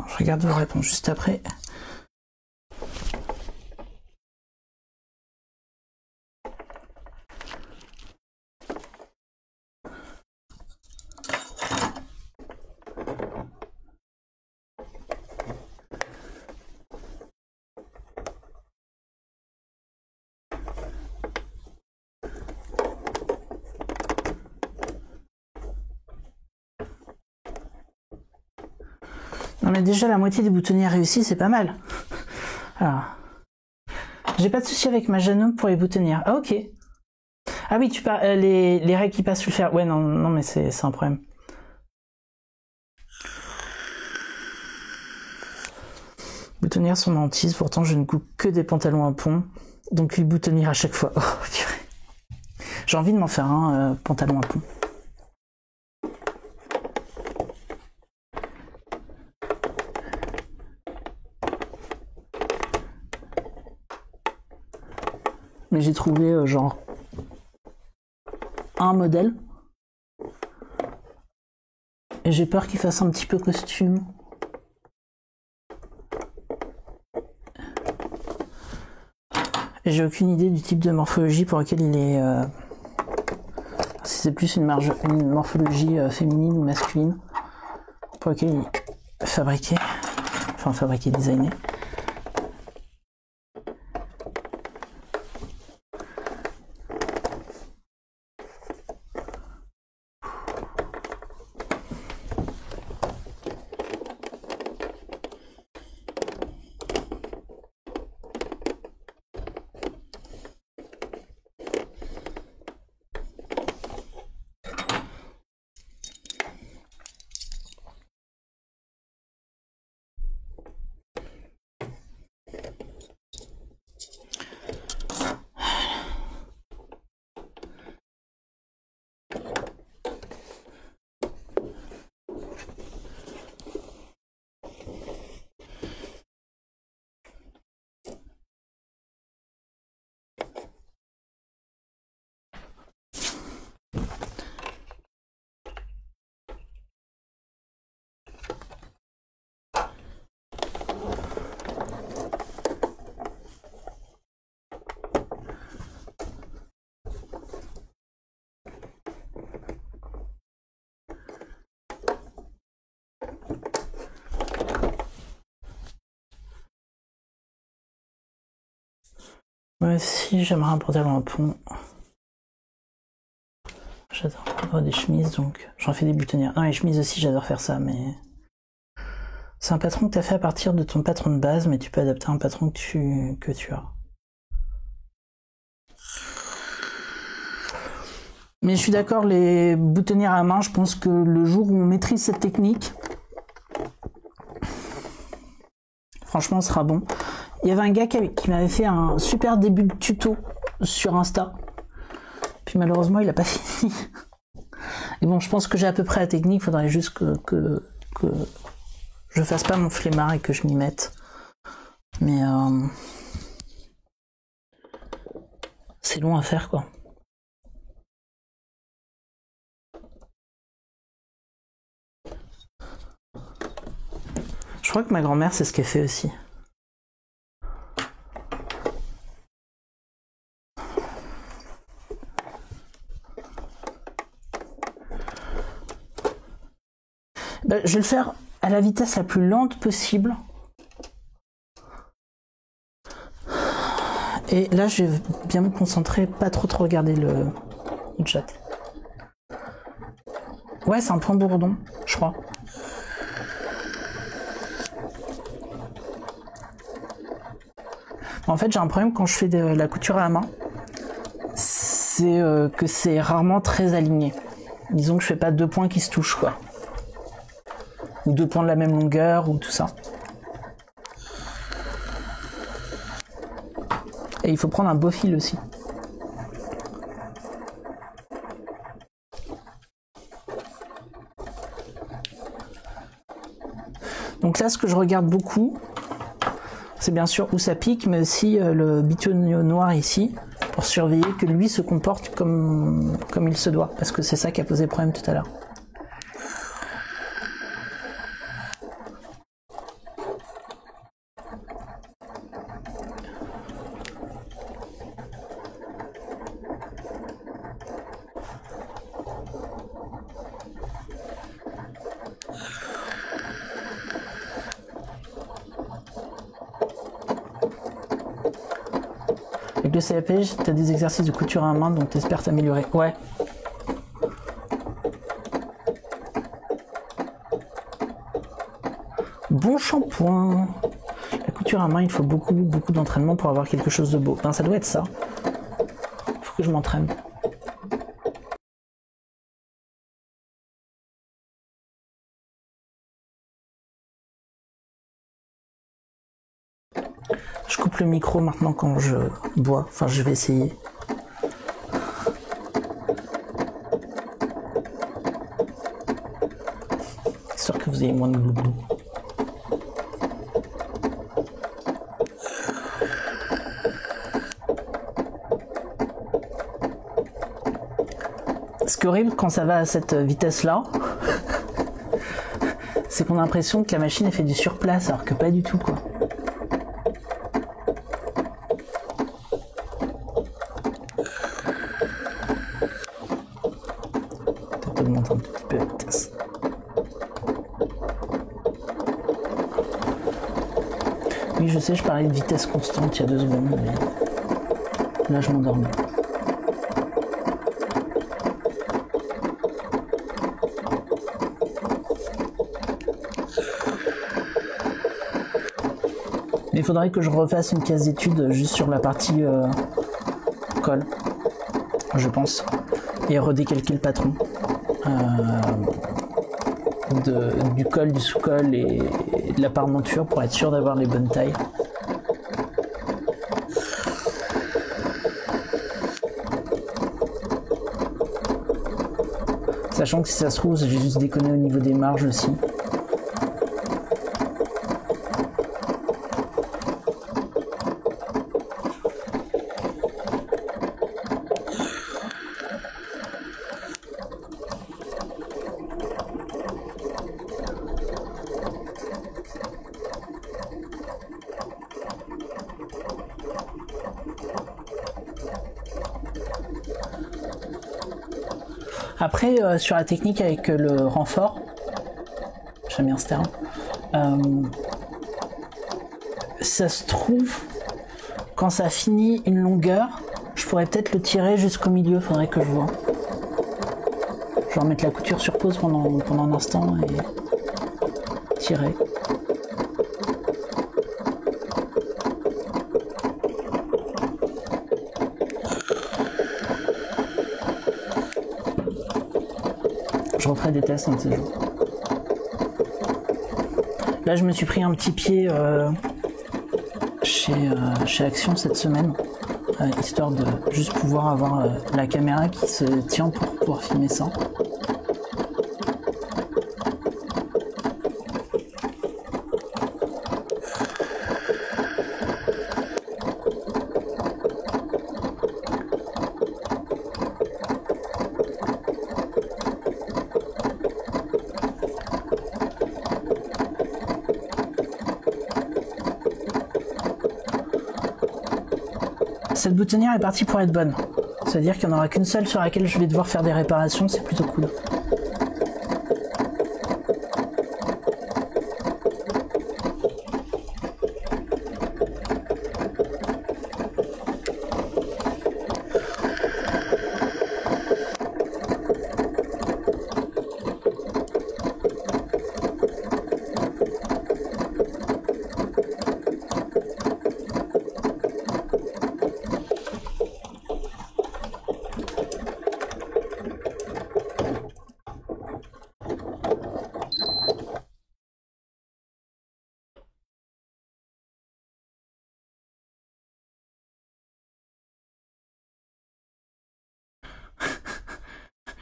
Je regarde vos réponses juste après. Non mais déjà la moitié des boutonnières réussies, c'est pas mal. Alors, j'ai pas de souci avec ma Janome pour les boutonnières. Ah ok. Ah oui, tu parles les règles qui passent sous le fer. Ouais, non, mais c'est un problème. Boutonnières sont nantises, pourtant je ne coupe que des pantalons à pont, donc 8 boutonnières à chaque fois. Oh purée. J'ai envie de m'en faire un pantalon à pont. Mais j'ai trouvé genre un modèle. Et j'ai peur qu'il fasse un petit peu costume. Et j'ai aucune idée du type de morphologie pour lequel il est... si c'est plus une morphologie féminine ou masculine pour lequel il est fabriqué. Enfin fabriqué, designé. Moi aussi, j'aimerais un pantalon à pont. J'adore avoir des chemises, donc j'en fais des boutonnières. Non, les chemises aussi, j'adore faire ça, mais... C'est un patron que tu as fait à partir de ton patron de base, mais tu peux adapter un patron que tu as. Mais je suis d'accord, les boutonnières à main, je pense que le jour où on maîtrise cette technique, franchement, ce sera bon. Il y avait un gars qui m'avait fait un super début de tuto sur Insta. Puis malheureusement, il a pas fini. Et bon, je pense que j'ai à peu près la technique, il faudrait juste que je fasse pas mon flemmard et que je m'y mette. Mais c'est long à faire, quoi. Je crois que ma grand-mère, c'est ce qu'elle fait aussi. Ben, je vais le faire à la vitesse la plus lente possible. Et là, je vais bien me concentrer, pas trop regarder le chat. Ouais, c'est un point bourdon, je crois. En fait, j'ai un problème quand je fais de la couture à la main. C'est que c'est rarement très aligné. Disons que je fais pas 2 points qui se touchent, quoi. Ou 2 points de la même longueur, ou tout ça. Et il faut prendre un beau fil aussi. Donc là, ce que je regarde beaucoup, c'est bien sûr où ça pique, mais aussi le bitonio noir ici, pour surveiller que lui se comporte comme il se doit, parce que c'est ça qui a posé problème tout à l'heure. Avec le CAP, t'as des exercices de couture à main, donc t'espères t'améliorer. Ouais. Bon shampoing. La couture à main, il faut beaucoup d'entraînement pour avoir quelque chose de beau. Ben, ça doit être ça. Faut que je m'entraîne. Je coupe le micro maintenant quand je bois. Enfin, je vais essayer. Histoire que vous ayez moins de glouglou. Ce qui est horrible quand ça va à cette vitesse-là, c'est qu'on a l'impression que la machine elle fait du surplace, alors que pas du tout, quoi. Peut-être augmenter un petit peu la vitesse. Oui, je sais, je parlais de vitesse constante il y a 2 secondes, mais là je m'endormais. Mais il faudrait que je refasse une case d'études juste sur la partie colle, je pense, et redécalquer le patron du col, du sous-col et de la parmenture pour être sûr d'avoir les bonnes tailles. Sachant que si ça se trouve, j'ai juste déconné au niveau des marges aussi. Après, sur la technique avec le renfort, j'aime bien ce terme, ça se trouve, quand ça finit une longueur, je pourrais peut-être le tirer jusqu'au milieu, faudrait que je vois. Je vais remettre la couture sur pause pendant un instant et tirer. Je referai des tests un de ces jours. Là, je me suis pris un petit pied chez Action cette semaine, histoire de juste pouvoir avoir la caméra qui se tient pour pouvoir filmer ça. Cette boutonnière est partie pour être bonne. C'est-à-dire qu'il n'y en aura qu'une seule sur laquelle je vais devoir faire des réparations, c'est plutôt cool.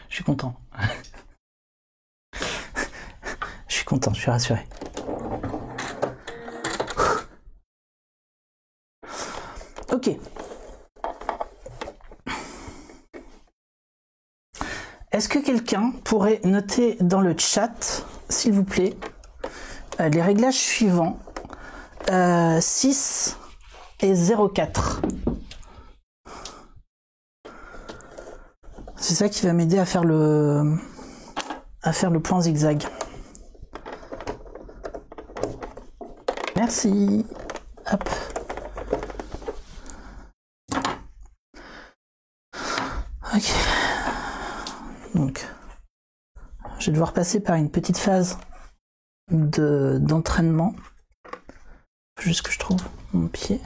Je suis content. Je suis content, je suis rassuré. Ok. Est-ce que quelqu'un pourrait noter dans le chat, s'il vous plaît, les réglages suivants 6 et 0,4. C'est ça qui va m'aider à faire le point zigzag. Merci. Hop. Ok. Donc, je vais devoir passer par une petite phase d'entraînement. Juste que je trouve mon pied.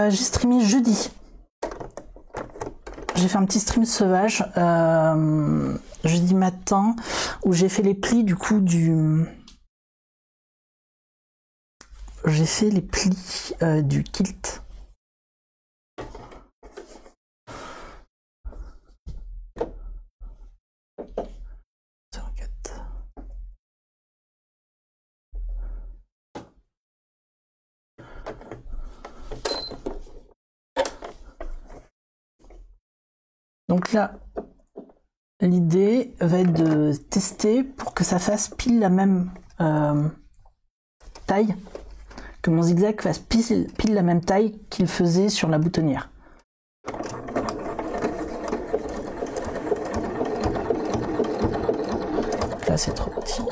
J'ai streamé jeudi. J'ai fait un petit stream sauvage jeudi matin où j'ai fait les plis du coup j'ai fait les plis du kilt. Donc là, l'idée va être de tester pour que ça fasse pile la même taille, que mon zigzag fasse pile la même taille qu'il faisait sur la boutonnière. Là, c'est trop petit.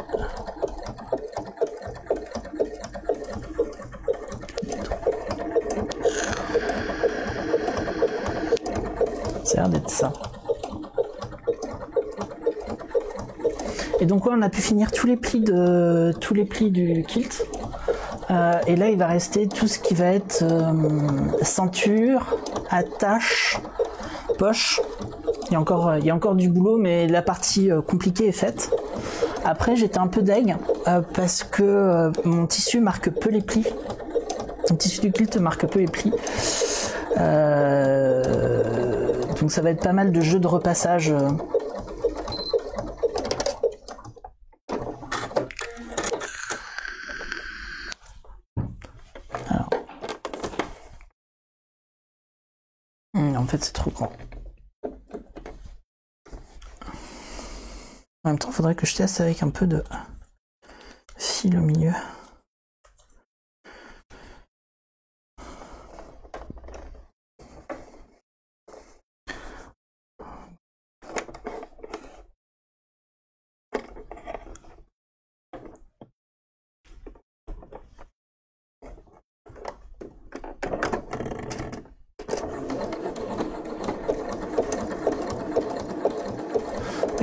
Ça a l'air d'être ça. Et donc ouais, on a pu finir tous les plis du kilt. Et là, il va rester tout ce qui va être ceinture, attache, poche. Il y a encore du boulot, mais la partie compliquée est faite. Après, j'étais un peu deg parce que mon tissu marque peu les plis. Mon tissu du kilt marque peu les plis. Donc ça va être pas mal de jeux de repassage. Alors. En fait, c'est trop grand. En même temps, il faudrait que je teste avec un peu de fil au milieu.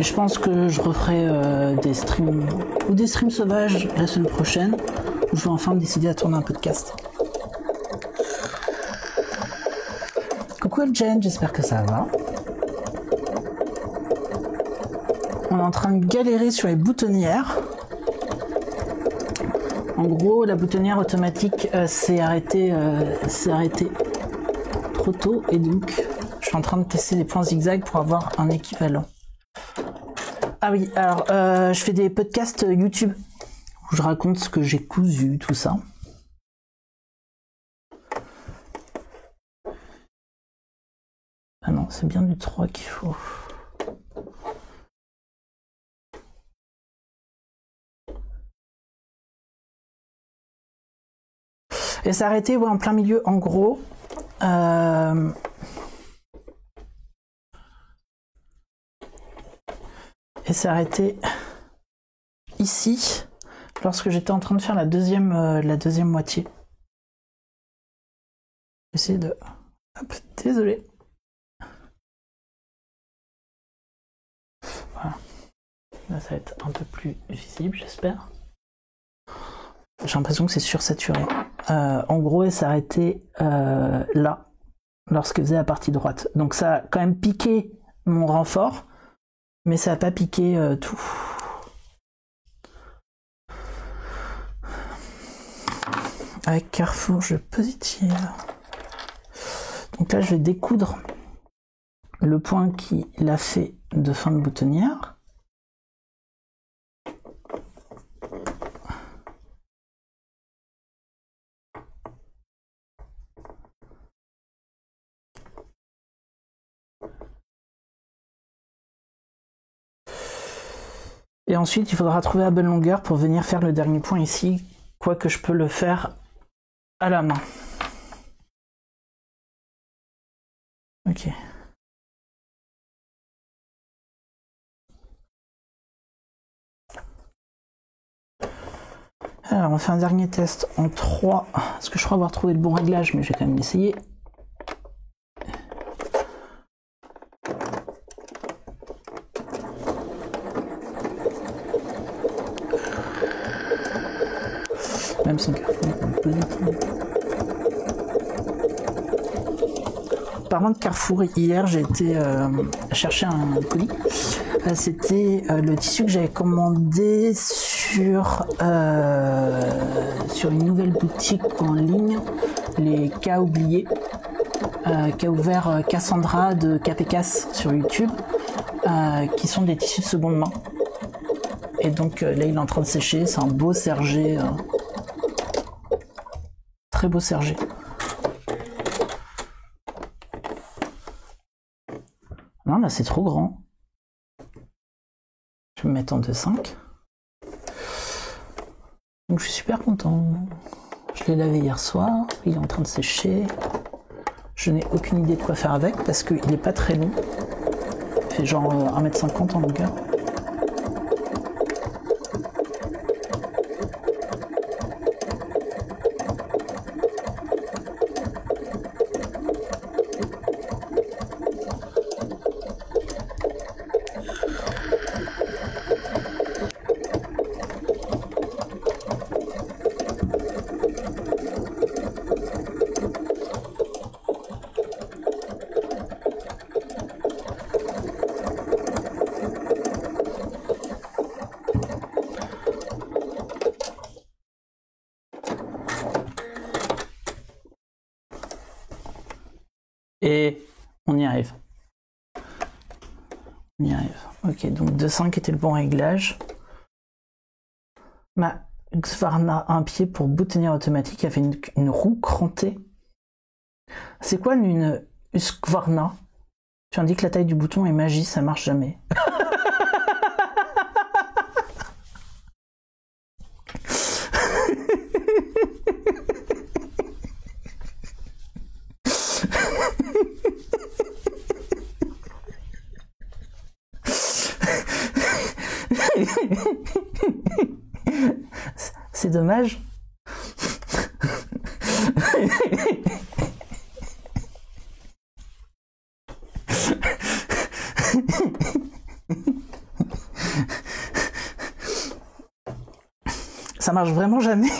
Et je pense que je referai des streams ou des streams sauvages la semaine prochaine, où je vais enfin me décider à tourner un podcast. Coucou Jen, j'espère que ça va. On est en train de galérer sur les boutonnières. En gros, la boutonnière automatique s'est arrêtée trop tôt et donc je suis en train de tester des points zigzag pour avoir un équivalent. Ah oui, alors je fais des podcasts YouTube où je raconte ce que j'ai cousu, tout ça. Ah non, c'est bien du 3 qu'il faut. Et s'est arrêté en plein milieu, en gros. Et s'est arrêté ici, lorsque j'étais en train de faire la deuxième moitié. J'essaie de... Hop, désolé. Voilà. Là, ça va être un peu plus visible, j'espère. J'ai l'impression que c'est sursaturé. En gros, elle s'est arrêtée là, lorsqu'elle faisait la partie droite. Donc ça a quand même piqué mon renfort, mais ça n'a pas piqué tout. Avec Carrefour, je positive. Donc là, je vais découdre le point qui l'a fait de fin de boutonnière. Et ensuite, il faudra trouver la bonne longueur pour venir faire le dernier point ici, quoique je peux le faire à la main. Ok. Alors, on fait un dernier test en 3, parce que je crois avoir trouvé le bon réglage, mais je vais quand même l'essayer. Même sans Carrefour. Parlant de Carrefour, hier j'ai été chercher un colis. C'était le tissu que j'avais commandé sur une nouvelle boutique en ligne, les Cas oubliés, qu'a ouvert Cassandra de Capécasse sur YouTube, qui sont des tissus de seconde main. Et donc là il est en train de sécher, c'est un beau sergé, très beau sergé. Non, là c'est trop grand. Je vais me mettre en 2,5. Donc je suis super content. Je l'ai lavé hier soir, il est en train de sécher. Je n'ai aucune idée de quoi faire avec parce qu'il n'est pas très long. Il fait genre 1,50 m en longueur. Et on y arrive. On y arrive. Ok, donc 2,5 était le bon réglage. Ma Husqvarna un pied pour boutonnière automatique avait une roue crantée. C'est quoi une Husqvarna? Tu indiques la taille du bouton et magie, ça marche jamais. C'est dommage. ça marche vraiment jamais.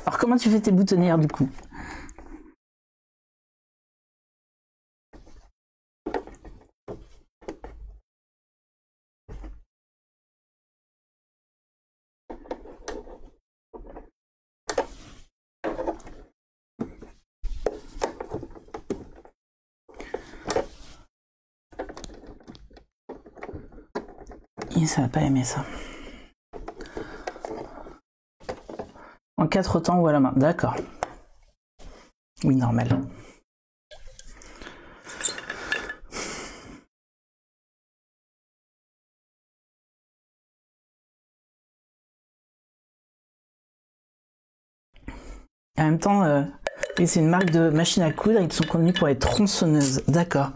Alors comment tu fais tes boutonnières du coup? Ça va pas aimer ça. En 4 temps ou à la main, d'accord. Oui, normal. En même temps, c'est une marque de machine à coudre, ils sont connus pour être tronçonneuses, d'accord.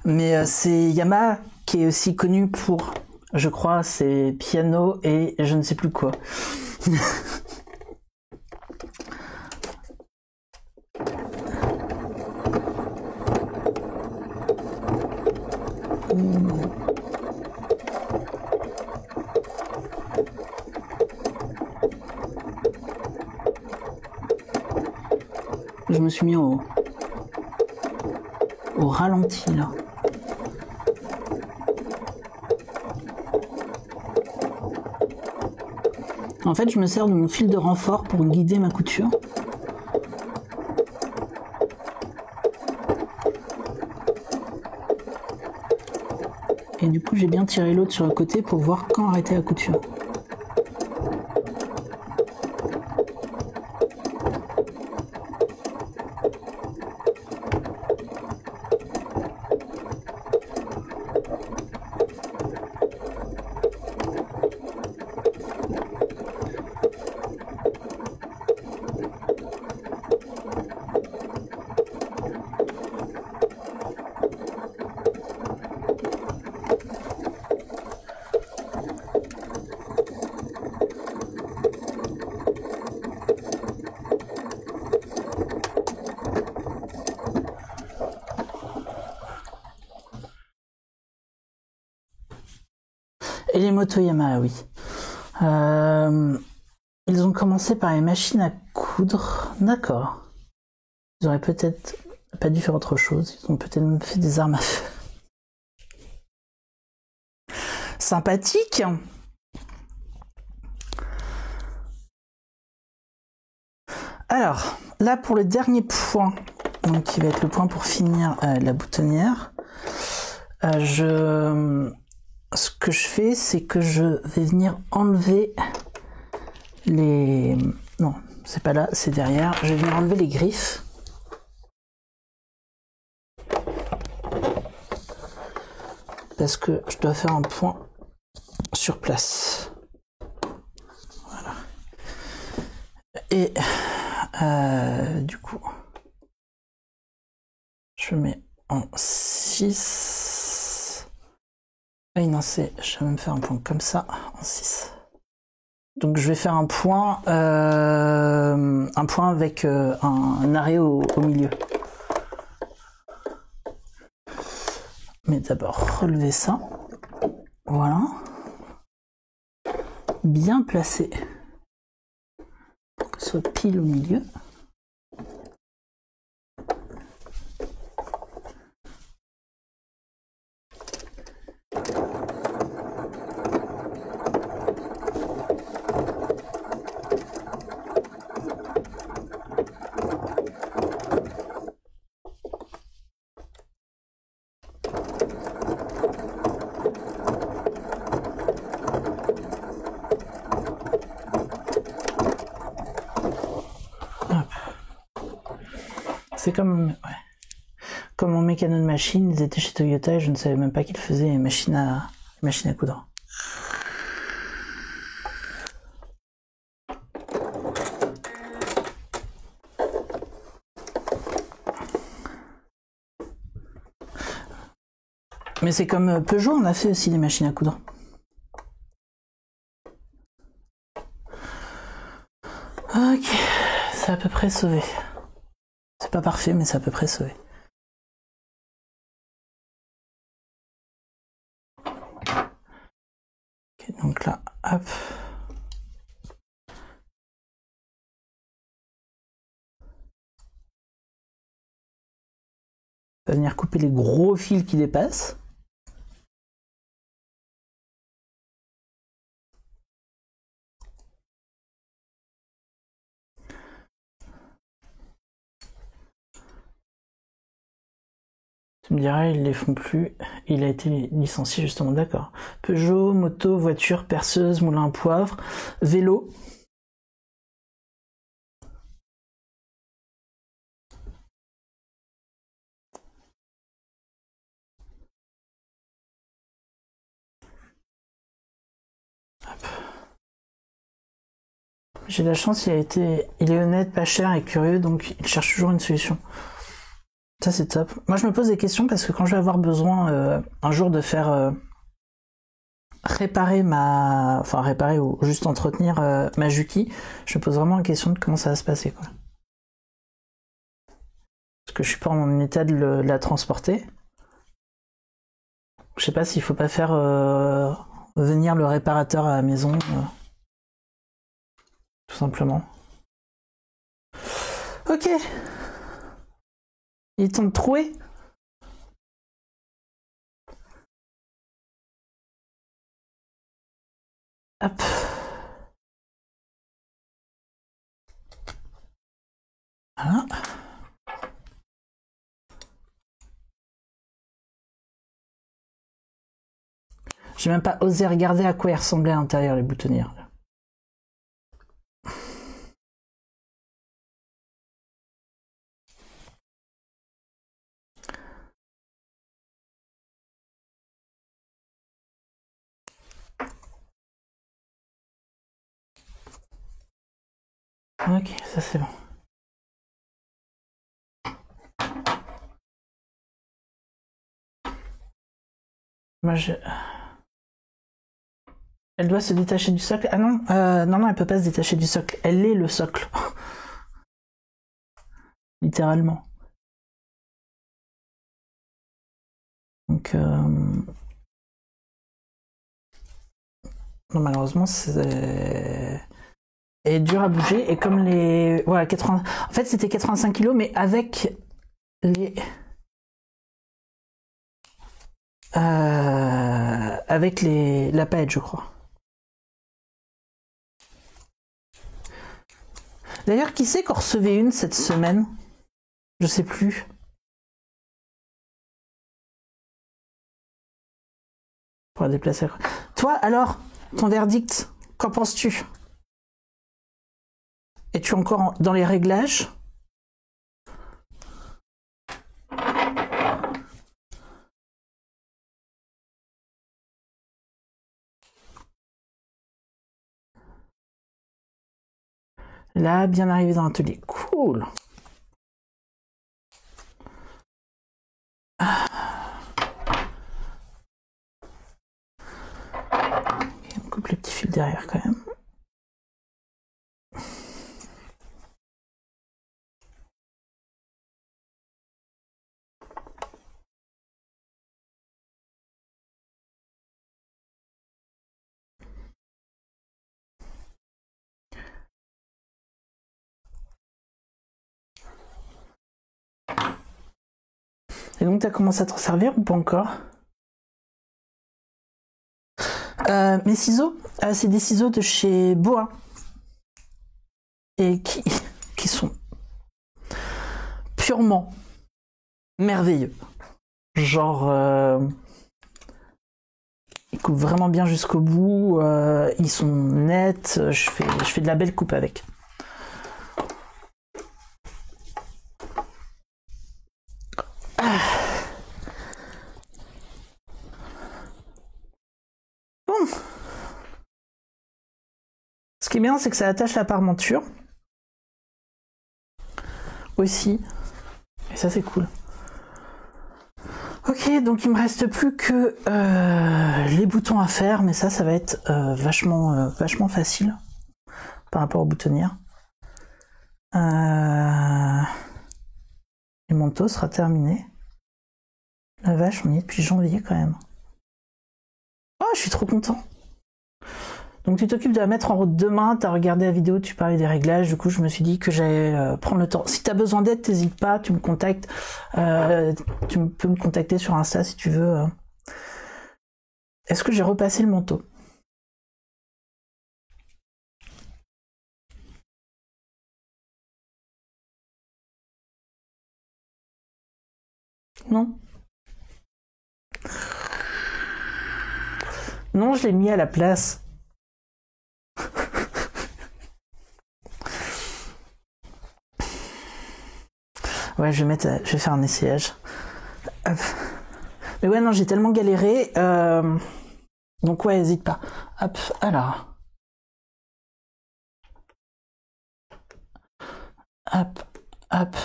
Mais c'est Yamaha qui est aussi connu pour, je crois, c'est piano et je ne sais plus quoi. Je me suis mis au ralenti là. En fait, je me sers de mon fil de renfort pour guider ma couture. Et du coup, j'ai bien tiré l'autre sur le côté pour voir quand arrêter la couture. Et les motos Yamaha, oui. Ils ont commencé par les machines à coudre. D'accord. Ils auraient peut-être pas dû faire autre chose. Ils ont peut-être même fait des armes à feu. Sympathique. Alors, là pour le dernier point, donc qui va être le point pour finir la boutonnière, ce que je fais, c'est que je vais venir enlever les... Non, c'est pas là, c'est derrière. Je vais venir enlever les griffes. Parce que je dois faire un point sur place. Voilà. Et du coup, je mets en 6. Ah non, je vais même faire un point comme ça, en 6. Donc je vais faire un point avec un arrêt au milieu. Mais d'abord, relever ça. Voilà. Bien placé. Pour que ce soit pile au milieu. C'est comme mon mécano de machine, ils étaient chez Toyota et je ne savais même pas qu'ils faisaient une machine à coudre. Mais c'est comme Peugeot, on a fait aussi des machines à coudre. Ok, c'est à peu près sauvé. C'est pas parfait, mais c'est à peu près sauvé. Ok, donc là, hop. On va venir couper les gros fils qui dépassent. Tu me diras, ils les font plus. Il a été licencié justement, d'accord. Peugeot, moto, voiture, perceuse, moulin à poivre, vélo. J'ai la chance, il est honnête, pas cher et curieux, donc il cherche toujours une solution. Ça c'est top. Moi je me pose des questions parce que quand je vais avoir besoin un jour de faire réparer ou juste entretenir ma Juki, je me pose vraiment la question de comment ça va se passer, quoi. Parce que je suis pas en état de la transporter. Je sais pas s'il faut pas faire venir le réparateur à la maison. Tout simplement. Ok. Il est temps de trouer. Hop. Voilà. J'ai même pas osé regarder à quoi ils ressemblaient à l'intérieur, les boutonnières. Ok, ça c'est bon. Moi je... Elle doit se détacher du socle. Ah non, non, elle peut pas se détacher du socle. Elle est le socle. Littéralement. Donc, non, malheureusement, c'est... Elle est dure à bouger. Et comme les... Voilà, 80... En fait, c'était 85 kg, mais avec les... avec la palette, je crois. D'ailleurs, qui c'est qu'on recevait une cette semaine? Je sais plus. Pour la déplacer. Toi, alors, ton verdict, qu'en penses-tu? Es-tu encore dans les réglages? Là, bien arrivé dans l'atelier. Cool. On coupe le petit fil derrière quand même. Et donc, t'as commencé à t'en servir ou pas encore? Mes ciseaux, c'est des ciseaux de chez Boa. Et qui sont purement merveilleux. Genre, ils coupent vraiment bien jusqu'au bout, ils sont nets, je fais de la belle coupe avec. Bon. Ce qui est bien, c'est que ça attache la parmenture. Aussi. Et ça, c'est cool. Ok, donc il me reste plus que les boutons à faire, mais ça va être vachement facile par rapport aux boutonnières. le manteau sera terminé. La vache, on y est depuis janvier quand même. Oh, je suis trop content. Donc tu t'occupes de la mettre en route demain, tu as regardé la vidéo, tu parlais des réglages, du coup je me suis dit que j'allais prendre le temps. Si tu as besoin d'aide, t'hésites pas, tu me contactes, tu peux me contacter sur Insta si tu veux. Est-ce que j'ai repassé le manteau? Non. Non, je l'ai mis à la place. Ouais, je vais faire un essayage. Hop. Mais ouais, non, j'ai tellement galéré. Donc ouais, hésite pas. Hop, alors. Hop, hop.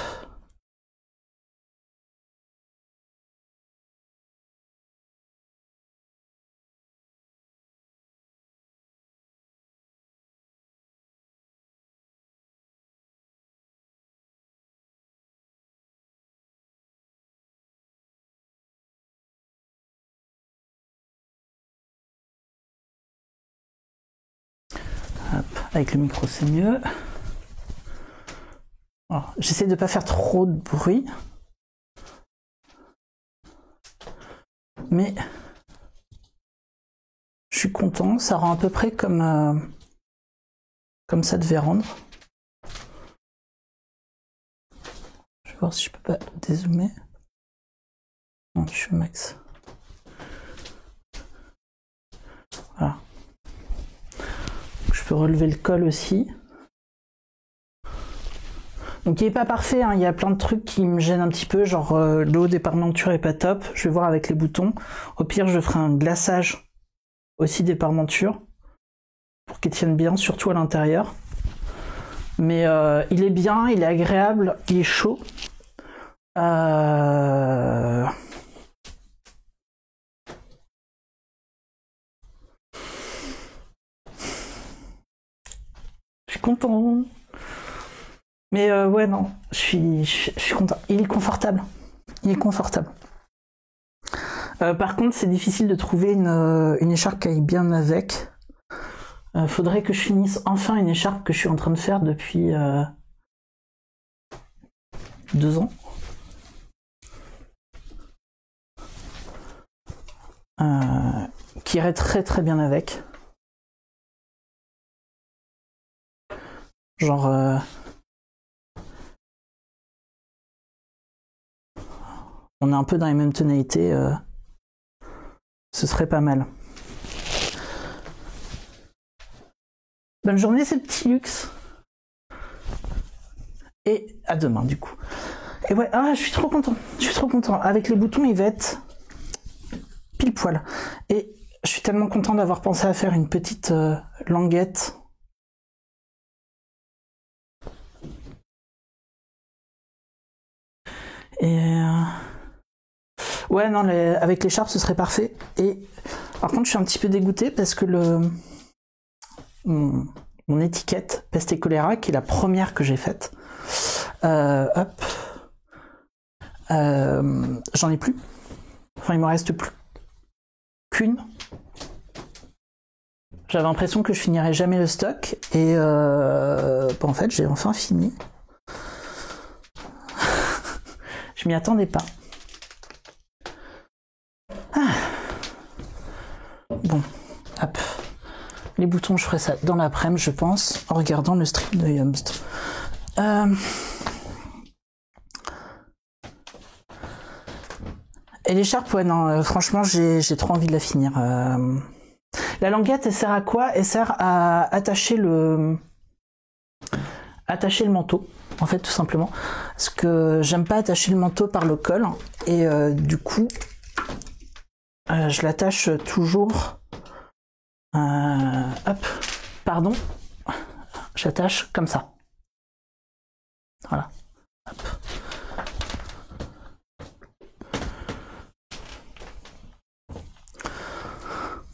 Avec le micro, c'est mieux. J'essaie de pas faire trop de bruit. Mais je suis content, ça rend à peu près comme ça devait rendre. Je vais voir si je peux pas dézoomer. Non, je suis max. Voilà. Je peux relever le col aussi. Donc il est pas parfait, hein. Il y a plein de trucs qui me gênent un petit peu, genre le haut des parmentures est pas top. Je vais voir avec les boutons. Au pire, je ferai un glaçage aussi des parmentures pour qu'ils tiennent bien, surtout à l'intérieur. Mais il est bien, il est agréable, il est chaud. Je suis content. Mais ouais, non, je suis content. Il est confortable. Il est confortable. Par contre, c'est difficile de trouver une écharpe qui aille bien avec. Faudrait que je finisse enfin une écharpe que je suis en train de faire depuis 2 ans. Qui irait très très bien avec. Genre... on est un peu dans les mêmes tonalités. Ce serait pas mal. Bonne journée, ces petits luxe. Et à demain, du coup. Et ouais, je suis trop content. Je suis trop content. Avec les boutons, il va être pile poil. Et je suis tellement content d'avoir pensé à faire une petite languette. Et ouais, non, avec l'écharpe, ce serait parfait. Et par contre, je suis un petit peu dégoûté parce que mon étiquette Peste et Choléra, qui est la première que j'ai faite, hop, j'en ai plus. Enfin, il me reste plus qu'une. J'avais l'impression que je finirais jamais le stock et en fait, j'ai enfin fini. Je m'y attendais pas. Bon, hop. Les boutons, je ferai ça dans l'après-midi, je pense, en regardant le stream de Yumst. Et l'écharpe, ouais, non, franchement, j'ai trop envie de la finir. La languette, elle sert à quoi? Elle sert à attacher le manteau, en fait, tout simplement. Parce que j'aime pas attacher le manteau par le col. Et du coup, je l'attache toujours... hop, pardon. J'attache comme ça. Voilà. Hop.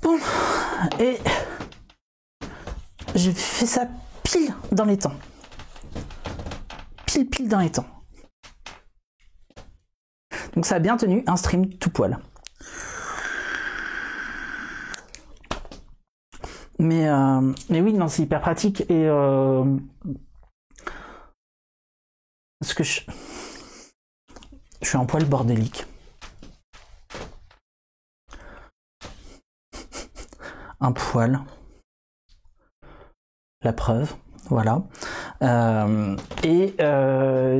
Bon, et j'ai fait ça pile dans les temps. Pile dans les temps. Donc ça a bien tenu un stream tout poil. Mais oui, non, c'est hyper pratique. Et ce que je suis un poil bordélique. Un poil. La preuve, voilà.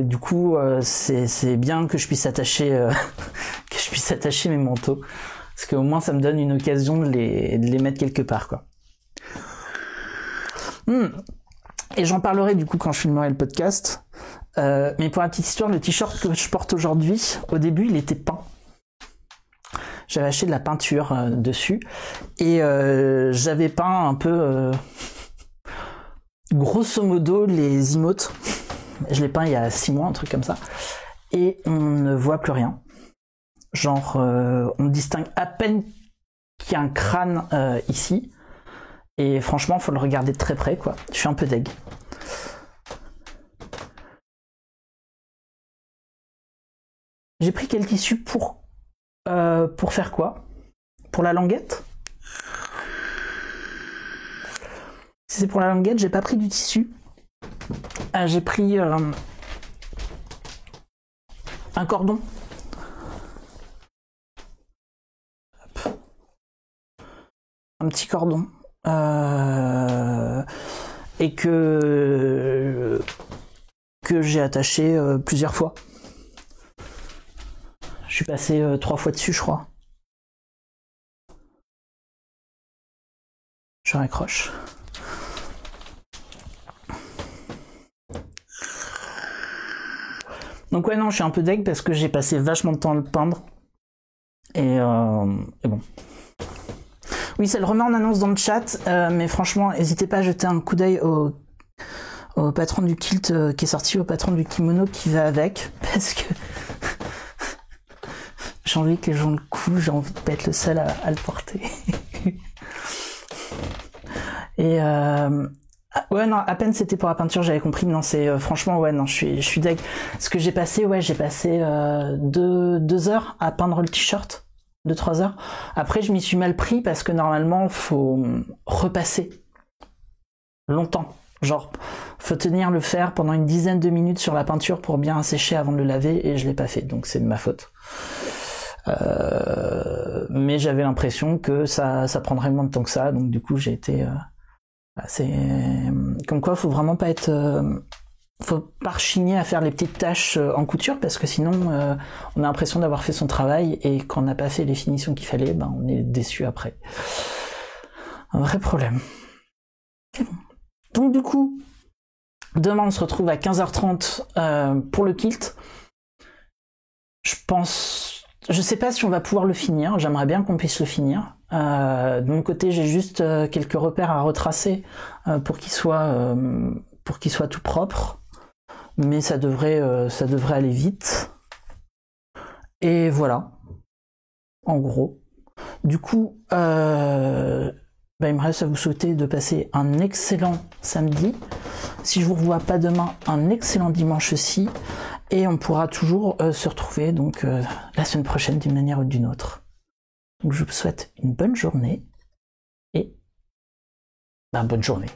Du coup, c'est bien que je puisse attacher mes manteaux, parce qu'au moins ça me donne une occasion de les mettre quelque part, quoi. Et j'en parlerai du coup quand je filmerai le podcast. Mais pour la petite histoire, le t-shirt que je porte aujourd'hui, au début, il était peint. J'avais acheté de la peinture dessus et j'avais peint un peu grosso modo les emotes. Je l'ai peint il y a 6 mois, un truc comme ça, et on ne voit plus rien. Genre on distingue à peine qu'il y a un crâne ici, et franchement faut le regarder de très près, quoi. Je suis un peu deg. J'ai pris quel tissu pour faire quoi? Pour la languette? Si c'est pour la languette, j'ai pas pris du tissu. J'ai pris un cordon. Hop. Un petit cordon. Et que j'ai attaché plusieurs fois. Je suis passé 3 fois dessus, je crois. Je raccroche. Donc ouais, non, je suis un peu deg parce que j'ai passé vachement de temps à le peindre. Et bon. Oui, ça le remet en annonce dans le chat, mais franchement, n'hésitez pas à jeter un coup d'œil au patron du kilt qui est sorti, au patron du kimono qui va avec, parce que j'ai envie que les gens le coulent, j'ai envie de pas être le seul à le porter. Et ouais, non, à peine c'était pour la peinture, j'avais compris. Non, c'est franchement, ouais, non, je suis deg. Ce que j'ai passé 2 heures à peindre le t-shirt, 2-3 heures. Après, je m'y suis mal pris parce que normalement, faut repasser longtemps. Genre, faut tenir le fer pendant une dizaine de minutes sur la peinture pour bien sécher avant de le laver, et je l'ai pas fait, donc c'est de ma faute. Mais j'avais l'impression que ça prendrait moins de temps que ça, donc du coup j'ai été c'est comme quoi faut vraiment pas être faut pas rechigner à faire les petites tâches en couture, parce que sinon on a l'impression d'avoir fait son travail, et quand on n'a pas fait les finitions qu'il fallait, ben on est déçu après. Un vrai problème. C'est bon. Donc du coup, demain on se retrouve à 15h30 pour le kilt. Je sais pas si on va pouvoir le finir, j'aimerais bien qu'on puisse le finir. De mon côté, j'ai juste quelques repères à retracer pour qu'il soit tout propre, mais ça devrait aller vite. Et voilà, en gros. Du coup, il me reste à vous souhaiter de passer un excellent samedi. Si je vous revois pas demain, un excellent dimanche aussi. Et on pourra toujours se retrouver donc la semaine prochaine d'une manière ou d'une autre. Donc je vous souhaite une bonne journée et bonne journée.